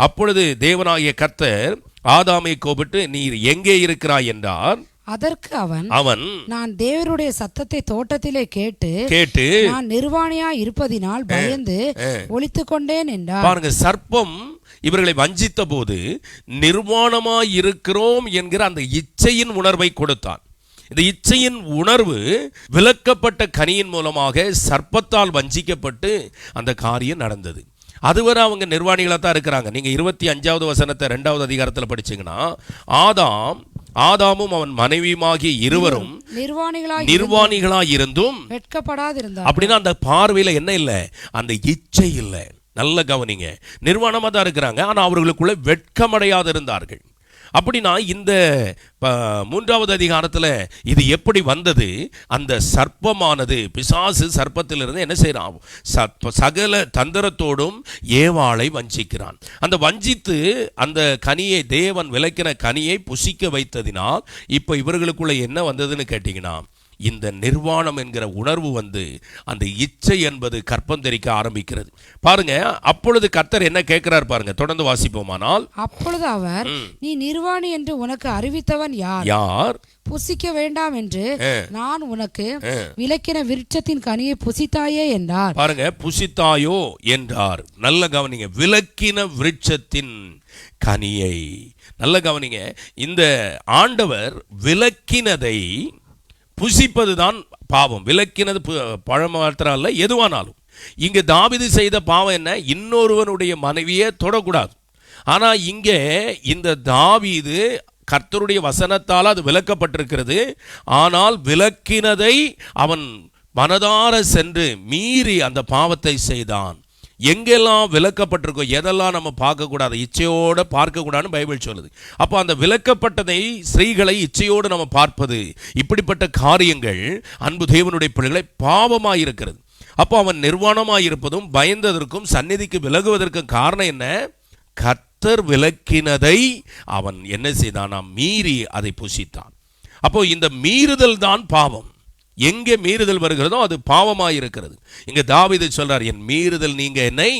அப்பொழுது தேவனாகிய கர்த்தர் ஆதாமை கூப்பிட்டு, நீர் எங்கே இருக்கிறாய் என்றார். அதற்கு அவன் நான் தேவருடைய சத்தத்தை தோட்டத்திலே கேட்டு நான் நிர்வாணியா இருப்பதினால் பயந்து ஒளித்துக் கொண்டேன் என்றார். பாருங்க, சர்ப்பம் இவர்களை வஞ்சித்த போது நிர்வாணமாய் இருக்கிறோம் என்கிற அந்த இச்சையின் உணர்வை கொடுத்தான். இந்த இச்சையின் உணர்வு விலக்கப்பட்ட கனியின் மூலமாக சர்ப்பத்தால் வஞ்சிக்கப்பட்டு அந்த காரியம் நடந்தது. அதுவரை அவங்க நிர்வாணிகளாக தான் இருக்கிறாங்க. நீங்க 25வது வசனத்தை 2வது அதிகாரத்தில் படிச்சீங்கன்னா, ஆதாமும் அவன் மனைவியுமாகிய இருவரும் நிர்வாணிகளாய் இருந்தும் வெட்கப்படாதிருந்தார்கள். அப்படின்னா அந்த பார்வையில என்ன இல்லை, அந்த இச்சை இல்லை. நல்ல கவனிங்க, நிர்வாணமா தான் இருக்கிறாங்க, ஆனா அவர்களுக்குள்ள வெட்கமடையாது இருந்தார்கள். அப்படின்னா இந்த 3வது அதிகாரத்தில் இது எப்படி வந்தது? அந்த சர்ப்பமானது, பிசாசு சர்ப்பத்திலிருந்து என்ன செய்யறான், சகல தந்திரத்தோடும் ஏவாளை வஞ்சிக்கிறான். அந்த வஞ்சித்து அந்த கனியை, தேவன் விலக்கின கனியை புசிக்க வைத்ததினால் இப்போ இவர்களுக்குள்ள என்ன வந்ததுன்னு கேட்டீங்கன்னா, இந்த நிர்வாணம் என்கிற உணர்வு வந்து அந்த இச்சை என்பது கற்பம் தெரிக்க ஆரம்பிக்கிறது. பாருங்க, அப்பொழுது கர்த்தர் என்ன கேட்கிறார் பாருங்க, தொடர்ந்து வாசிப்போமானால். அப்பொழுது அவர், நீ நிர்வாணி என்று உனக்கு அறிவித்தவன் யார்? புசிக்க வேண்டாம் என்று நான் உனக்கு விலக்கின விருட்சத்தின் கனியை புசித்தாயே என்றார். பாருங்க, புசித்தாயோ என்றார். நல்ல கவனிங்க, விலக்கின விருட்சத்தின் கனியை. நல்ல கவனிங்க, இந்த ஆண்டவர் விலக்கினதை புசிப்பதுதான் பாவம். விலக்கினது பழம் மாத்திரம் அல்ல, எதுவானாலும். இங்கே தாவீது செய்த பாவம் என்ன? இன்னொருவனுடைய மனைவியை தொடக்கூடாது. ஆனால் இங்கே இந்த தாவீது கர்த்தருடைய வசனத்தால் அது விலக்கப்பட்டிருக்கிறது. ஆனால் விலக்கினதை அவன் மனதார சென்று மீறி அந்த பாவத்தை செய்தான். எங்கெல்லாம் விலக்கப்பட்டிருக்கோ எதெல்லாம் நம்ம பார்க்கக்கூடாது, இச்சையோடு பார்க்கக்கூடாதுன்னு பைபிள் சொல்லுது. அப்போ அந்த விலக்கப்பட்டதை, ஸ்திரீகளை இச்சையோடு நம்ம பார்ப்பது, இப்படிப்பட்ட காரியங்கள் அன்பு தேவனுடைய பிள்ளைகளை பாவமாக இருக்கிறது. அப்போ அவன் நிர்வாணமாக இருப்பதும் பயந்ததற்கும் சந்நிதிக்கு விலகுவதற்கும் காரணம் என்ன? கர்த்தர் விலக்கினதை அவன் என்ன செய்தான்? மீறி அதை புசித்தான். அப்போ இந்த மீறுதல் தான் பாவம். எங்கே மீறுதல் வருகிறதோ அது பாவமாக இருக்கிறது. இங்க தாவீது சொல்றார், என் மீறுதல் நீங்க என்னை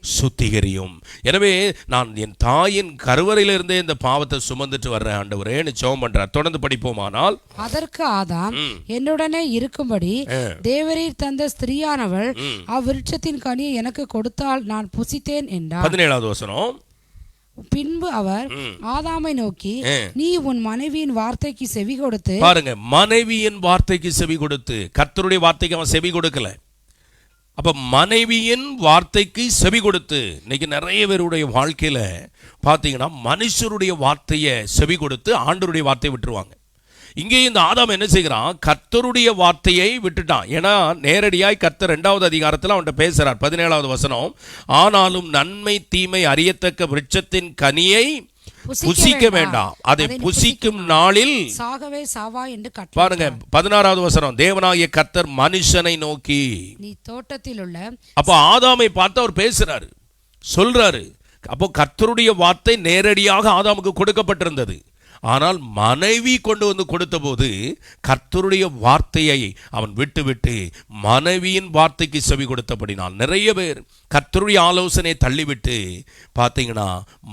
சுத்திகரியும். எனவே நான் என் தாயின் கருவறையிலிருந்தே இந்த பாவத்தை சுமந்துட்டு வர்றேன் ஆண்டவரேன்னு ஜெபம் பண்றார். தொடர்ந்து படிப்போமானால், அதற்கு ஆதாம், என்னுடனே இருக்கும்படி தேவரீர் தந்த ஸ்திரீயானவள் அவ்விருட்சத்தின் கனியை எனக்கு கொடுத்தால் நான் புசித்தேன் என்றார். 17வது வசனம். பின்பு அவர் ஆதாமை நோக்கி, நீ உன் மனைவியின் வார்த்தைக்கு செவி கொடுத்து. பாருங்க, மனைவியின் வார்த்தைக்கு செவி கொடுத்து. கர்த்தருடைய வார்த்தைக்கு அவன் செவி கொடுக்கல. அப்ப மனைவியின் வார்த்தைக்கு செவி கொடுத்து. இன்னைக்கு நிறைய பேருடைய வாழ்க்கையில பாத்தீங்கன்னா மனுஷருடைய வார்த்தையை செவி கொடுத்து ஆண்டவருடைய வார்த்தையை விட்டுருவாங்க. இங்கே இந்த ஆதாம் என்ன செய்கிறான்? கர்த்தருடைய வார்த்தையை விட்டுட்டான். ஏன்னா நேரடியாய் கர்த்தர் 2வது அதிகாரத்தில் அவன்கிட்ட பேசுறார். 17வது வசனம். ஆனாலும் நன்மை தீமை அறியத்தக்க விருட்சத்தின் கனியை புசிக்க வேண்டாம், அதை புசிக்கும் நாளில் சாகவே சாவா என்று கட்டளை. பாருங்க 16வது வசனம். தேவனாகிய கர்த்தர் மனுஷனை நோக்கி, நீ தோட்டத்தில் உள்ள. அப்போ ஆதாமை பார்த்து அவர் பேசுறாரு, சொல்றாரு. அப்போ கர்த்தருடைய வார்த்தை நேரடியாக ஆதாமுக்கு கொடுக்கப்பட்டிருந்தது. ஆனால் மனைவி கொண்டு வந்து கொடுத்த போது கர்த்தருடைய வார்த்தையை அவன் விட்டு மனைவியின் வார்த்தைக்கு செவி கொடுத்தபடினால் நிறைய பேர் கர்த்தருடைய ஆலோசனையை தள்ளிவிட்டு பார்த்தீங்கன்னா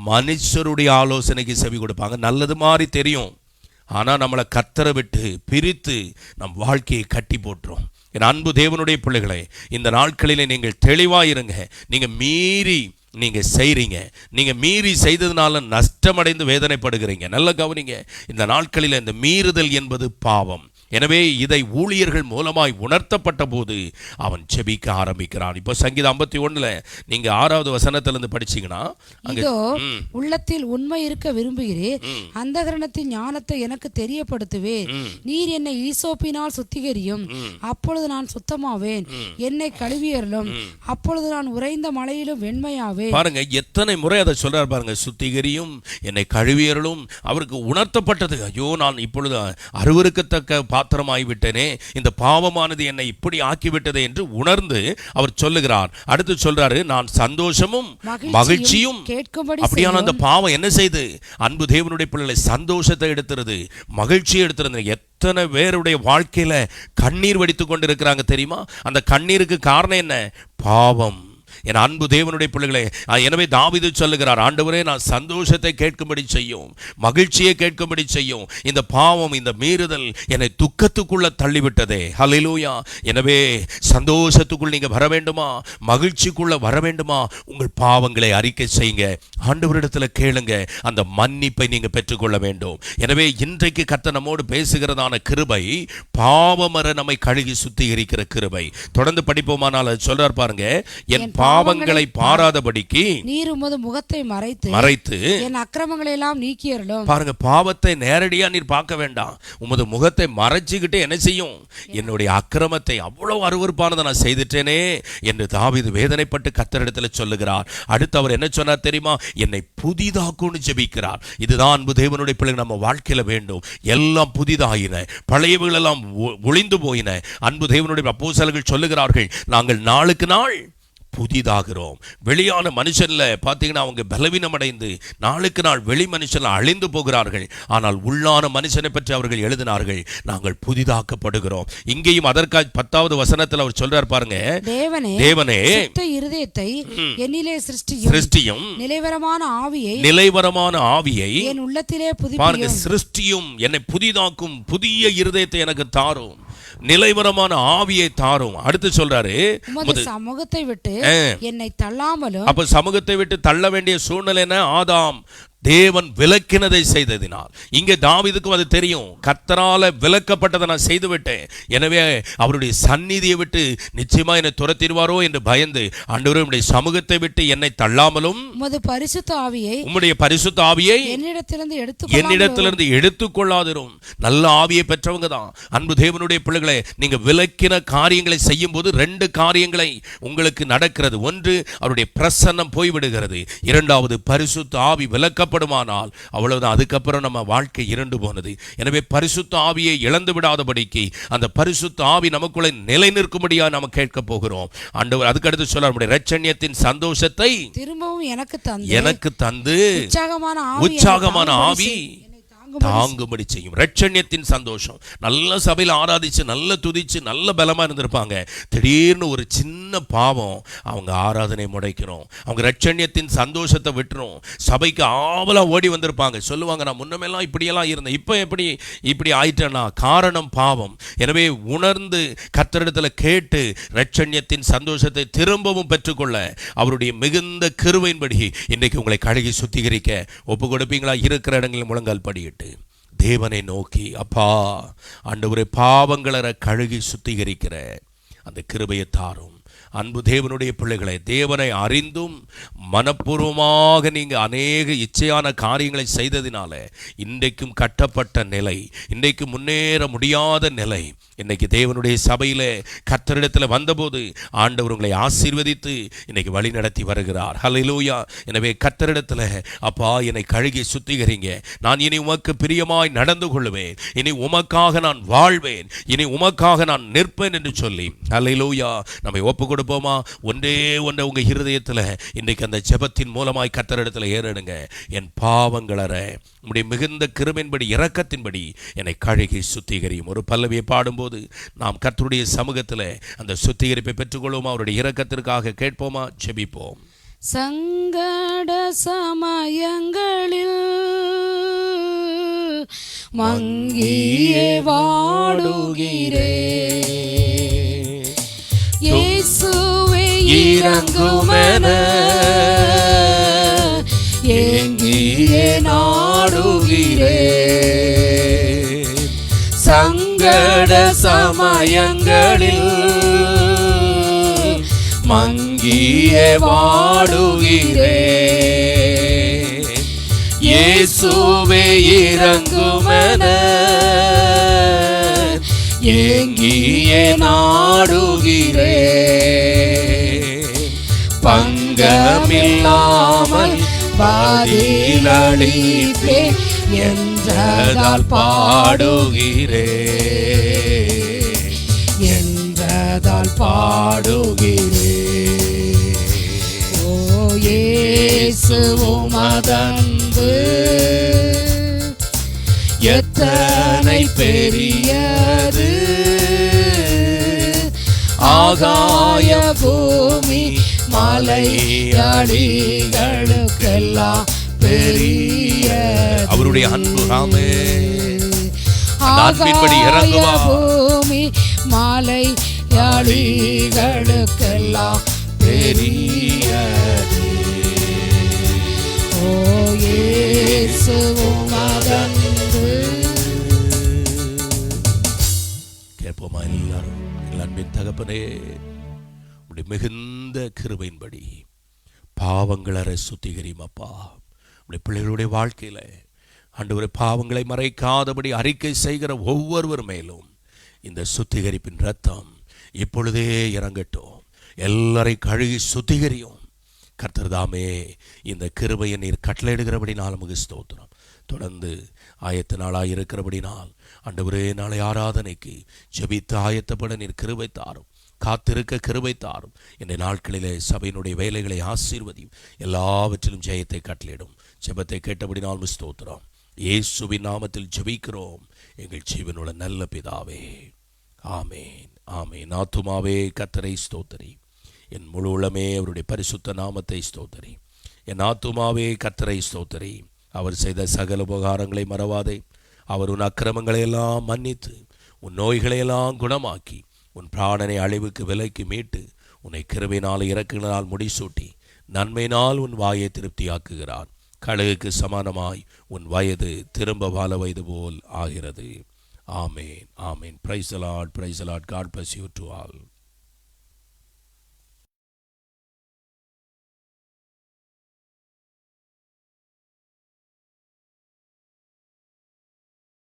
மனுஷருடைய ஆலோசனைக்கு செவி கொடுப்பாங்க. நல்லது மாதிரி தெரியும், ஆனால் நம்மளை கர்த்தரை விட்டு பிரித்து நம் வாழ்க்கையை கட்டி போட்டுரும். என் அன்பு தேவனுடைய பிள்ளைகளை, இந்த நாட்களிலே நீங்கள் தெளிவாயிருங்க. நீங்கள் மீறி நீங்க செய்றீங்க, நீங்க மீறி செய்ததுனால நஷ்டமடைந்து வேதனைப்படுகிறீங்க. நல்ல கவனிங்க, இந்த நாட்களில் இந்த மீறுதல் என்பது பாவம். எனவே இதை ஊழியர்கள் மூலமாய் உணர்த்தப்பட்ட போது அவன் செபிக்க ஆரம்பிக்கிறான். இப்போ சங்கீதம் 51ல நீங்க 6வது வசனத்திலிருந்து படிச்சீங்கன்னா, இதோ உள்ளத்தில் உண்மை இருக்க விரும்புகிறேன், அந்தகரணத்தின் ஞானத்தை எனக்கு தெரியப்படுத்துவேன். நீர் என்னை ஈசோப்பினால் சுத்திகரியும், அப்பொழுது நான் சுத்தமாவேன். என்னை கழுவியறலும், அப்பொழுது நான் உறைந்த மலையிலும் வெண்மையாவேன். பாருங்க எத்தனை முறை அதை சொல்றார் பாருங்க. சுத்திகரியும், என்னை கழுவியறலும். அவருக்கு உணர்த்தப்பட்டது, ஐயோ நான் இப்பொழுது அருவருக்கத்தக்க பாத்திரமாகிவிட்டனே, இந்த பாவமானது என்னை இப்படி ஆக்கிவிட்டது என்று உணர்ந்து அவர் சொல்லுகிறார். அடுத்து சொல்றாரு, நான் சந்தோஷமும் மகிழ்ச்சியும். அப்படியான அந்த பாவம் என்ன செய்து? அன்பு தேவனுடைய பிள்ளைகளை சந்தோஷத்தை எடுத்துறது, மகிழ்ச்சியை எடுத்துறது. எத்தனை பேருடைய வாழ்க்கையில கண்ணீர் வடித்து கொண்டு இருக்கிறாங்க தெரியுமா? அந்த கண்ணீருக்கு காரணம் என்ன? பாவம். என் அன்பு தேவனுடைய பிள்ளைகளே, எனவே தாவீது சொல்லுகிறார், ஆண்டவரே நான் சந்தோஷத்தை கேட்கும்படி செய்யும், மகிழ்ச்சியை கேட்கும்படி செய்யும். இந்த பாவம், இந்த மீறுதல் என்னை துக்கத்துக்குள்ள தள்ளிவிட்டதே. ஹல்லேலூயா. எனவே சந்தோஷத்துக்குள் நீங்க வர வேண்டுமா? மகிழ்ச்சிக்குள்ள வர வேண்டுமா? உங்கள் பாவங்களை அறிக்கை செய்யுங்க, ஆண்டவரிடத்துல கேளுங்க, அந்த மன்னிப்பை நீங்க பெற்றுக்கொள்ள வேண்டும். எனவே இன்றைக்கு கர்த்தர் நம்மோடு பேசுகிறதான கிருபை பாவமற நம்மை கழுகி சுத்திகரிக்கிற கிருபை. தொடர்ந்து படிப்போமானால் சொல்றார் பாருங்க, என் பாவங்களை பாராதபடிக்கு நீர் உமது முகத்தை மறைத்து என் அக்கிரமங்களை எல்லாம் நீக்கியருளும். பாருங்க, பாவத்தை நேரடியா நீர் பார்க்க வேண்டாம், உமது முகத்தை மறைச்சுக்கிட்டு என்ன செய்யும்? என்னுடைய அக்கிரமத்தை, அவ்வளவு அருவருப்பானதை நான் செய்துட்டேனே என்று தாவீது வேதனைப்பட்டு கர்த்தரிடத்துல சொல்லுகிறார். அடுத்து அவர் என்ன சொன்னார் தெரியுமா? என்னை புதிதாக்குன்னு ஜெபிக்கிறார். இதுதான் அன்பு தேவனுடைய பிள்ளைகள் நம்ம வாழ்க்கையில வேண்டும். எல்லாம் புதிதாயின, பழையவைகள் எல்லாம் ஒளிந்து போயின. அன்பு தேவனுடைய அப்போஸ்தலர்கள் சொல்லுகிறார்கள், நாங்கள் நாளுக்கு நாள் புதிதாகிறோம். வெளியான மனுஷன்ல பார்த்தீங்கன்னா அவங்க பலவீனம் அடைந்து நாளுக்கு நாள் வெளி மனுஷன் அழிந்து போகிறார்கள். ஆனால் உள்ளான மனுஷனை பற்றி அவர்கள் எழுதினார்கள், நாங்கள் புதிதாக்கப்படுகிறோம். இங்கேயும் அதற்காக 10வது வசனத்தில் அவர் சொல்றார் பாருங்க, தேவனே இருதயத்தை என்னிலே சிருஷ்டியும் நிலைவரமான ஆவியை என் உள்ளத்திலே பாருங்க, சிருஷ்டியும், என்னை புதிதாக்கும் புதிய இருதயத்தை எனக்கு தாரும், நிலைவரமான ஆவியை தாரும். அடுத்து சொல்றாரு, சமூகத்தை விட்டு என்னை தள்ளாமலும். அப்ப சமூகத்தை விட்டு தள்ள வேண்டிய சூழ்நிலை என்ன? ஆதாம் தேவன் விலக்கினதை செய்ததினால். இங்கே தாவீதுக்கும் அது தெரியும், கர்த்தரால விலக்கப்பட்டதை நான் செய்து விட்டேன், எனவே அவருடைய சந்நிதியை விட்டு நிச்சயமா என்னை துரத்திடுவாரோ என்று பயந்து, ஆண்டவரே உம்முடைய சமூகத்தை விட்டு என்னை தள்ளாமலும் உம்முடைய பரிசுத்த ஆவியை என்னிடத்திலிருந்து எடுத்துக்கொள்ளாதிரும். நல்ல ஆவியை பெற்றவங்க தான் அன்பு தேவனுடைய பிள்ளைகளை. நீங்க விலக்கின காரியங்களை செய்யும் போது 2 காரியங்களை உங்களுக்கு நடக்கிறது. ஒன்று, அவருடைய பிரசன்னம் போய்விடுகிறது. இரண்டாவது, பரிசுத்த ஆவி விலக்க படுமானால் அவ்வளவுதான், அதுக்கப்புறம் நம்ம வாழ்க்கை இருண்டு போனது. எனவே பரிசுத்த ஆவியை இழந்து விடாதபடிக்கு அந்த பரிசுத்த ஆவி நமக்குள்ளே நிலை நிற்கும்படியா நாம கேட்க போகிறோம். ஆண்டவர் அதுக்கு அடுத்து சொல்ல, நம்முடைய இரட்சணியத்தின் சந்தோஷத்தை திரும்பவும் எனக்கு தந்து உற்சாகமான ஆவி தாங்கும்படி செய்யும். ரட்சண்யத்தின் சந்தோஷம். நல்ல சபையில் ஆராதிச்சு நல்ல துதிச்சு நல்ல பலமா இருந்திருப்பாங்க. திடீர்னு ஒரு சின்ன பாவம் அவங்க ஆராதனை முடைக்கிறோம், அவங்க ரட்சண்யத்தின் சந்தோஷத்தை விட்டுரும். சபைக்கு ஆவலா ஓடி வந்திருப்பாங்க, சொல்லுவாங்க நான் முன்னமெல்லாம் இப்படியெல்லாம் இருந்தேன், இப்போ இப்படி ஆயிட்டேன்னா காரணம் பாவம். எனவே உணர்ந்து கர்த்தரிடத்தில் கேட்டு ரட்சண்யத்தின் சந்தோஷத்தை திரும்பவும் பெற்றுக்கொள்ள அவருடைய மிகுந்த கிருபையின்படி இன்றைக்கு உங்களை கழுகி சுத்திகரிக்க ஒப்பு கொடுப்பீங்களா? இருக்கிற இடங்களில் முழங்கால் படியிட்டு தேவனை நோக்கி, அப்பா ஆண்டவரே, பாவங்களற கழுகி சுத்திகரிக்கிற அந்த கிருபையை தாரும். அன்பு தேவனுடைய பிள்ளைகளை, தேவனை அறிந்தும் மனப்பூர்வமாக நீங்கள் அநேக இச்சையான காரியங்களை செய்ததினால இன்றைக்கும் கட்டப்பட்ட நிலை, இன்றைக்கு முன்னேற முடியாத நிலை, இன்னைக்கு தேவனுடைய சபையில் கர்த்தரிடத்தில் வந்தபோது ஆண்டவர் உங்களை ஆசீர்வதித்து இன்னைக்கு வழி நடத்தி வருகிறார். ஹல்லேலூயா. எனவே கர்த்தரிடத்தில், அப்பா என்னை கழுகி சுத்திகரிங்க, நான் இனி உமக்கு பிரியமாய் நடந்து கொள்வேன், இனி உமக்காக நான் வாழ்வேன், இனி உமக்காக நான் நிற்பேன் என்று சொல்லி ஹல்லேலூயா நம்மை ஒப்பு கொடுப்போமா? ஒன்றே ஒன்றை உங்கள் இருதயத்தில் இன்றைக்கு அந்த ஜெபத்தின் மூலமாய் கர்த்தரிடத்தில் ஏறிடுங்க. என் பாவங்களற உம்முடைய மிகுந்த கிருபையின்படி இரக்கத்தின்படி என்னை கழுகி சுத்திகரியும். ஒரு பல்லவியை பாடும்போது நாம் கர்த்தருடைய சமூகத்தில் அந்த சுத்திகரிப்பை பெற்றுக்கொள்வோமா? அவருடைய இரக்கத்திற்காக கேட்போமா? ஜெபிப்போம். சங்கட சமயங்களில் மங்கியே வாடுகிறே, இயேசுவே இரங்குமென ஏங்கியே நாடுகிறே. சங்கட சமயங்களில் மங்கியே வாடுகிறே, இயேசுவே இரங்குமென ஏங்கியே நாடுகிறே. பங்கமில்லாமல் பதிலளிப்பே என்றதால் பாடுகிறே, என்றதால் பாடுகிறே. ஓ இயேசு உமதன்பு எத்தனை பெரியது, ஆகாய பூமி மலை அடிகளுக்கெல்லாம் பெரிய அவருடைய அன்பு. ஆகாய பூமி மலை அடிகளுக்கெல்லாம் பெரியது. ஓ இயேசு உமதன்பு. கேட்போமா எல்லாரும்? அன்பின் தகப்பனே, உடைய மிகுந்த கிருபையின்படி பாவங்களற சுத்திகரியும் அப்பா. உடைய பிள்ளைகளுடைய வாழ்க்கையில ஆண்டவரே, பாவங்களை மறைக்காதபடி அறிக்கை செய்கிற ஒவ்வொருவர் மேலும் இந்த சுத்திகரிப்பின் ரத்தம் இப்பொழுதே இறங்கட்டும். எல்லாரை கழுகி சுத்திகரியும். கர்த்தர் தாமே இந்த கிருபையை நீர் கட்டளையிடுகிறபடினால் நமக்கு ஸ்தோத்திரம். தொடர்ந்து ஆயத்த நாளாக இருக்கிறபடினால் ஆண்டவரே, நாளை ஆராதனைக்கு ஜெபித்து ஆயத்தப்பட நீர் கிருபை தாரும், காத்திருக்க கிருபை தாரும். இந்த நாட்களிலே சபையினுடைய வேலைகளை ஆசீர்வதியும், எல்லாவற்றிலும் ஜெயத்தை கட்டளையிடும். ஜெபத்தை கேட்டபடினால் ஸ்தோத்திரம். இயேசுவின் நாமத்தில் ஜெபிக்கிறோம் எங்கள் ஜீவனுள்ள நல்ல பிதாவே, ஆமேன், ஆமேன். ஆத்துமாவே கர்த்தரை ஸ்தோத்திரி, என் முழு உள்ளமே அவருடைய பரிசுத்த நாமத்தை ஸ்தோத்திரி. என் ஆத்துமாவே கர்த்தரை ஸ்தோத்திரி. அவர் செய்த சகல உபகாரங்களை மறவாதே. அவர் உன் அக்கிரமங்களை எல்லாம் மன்னித்து உன் நோய்களையெல்லாம் குணமாக்கி உன் பிராணனை அழிவுக்கு விலைக்கு மீட்டு உன்னை கிருபையினால் இரக்கினால் முடிசூட்டி நன்மையினால் உன் வாயை திருப்தியாக்குகிறார். கழுகுக்கு சமானமாய் உன் வயது திரும்ப வாழ வயது போல் ஆகிறது. Amen, amen. Praise the Lord, praise the Lord. God bless you to all.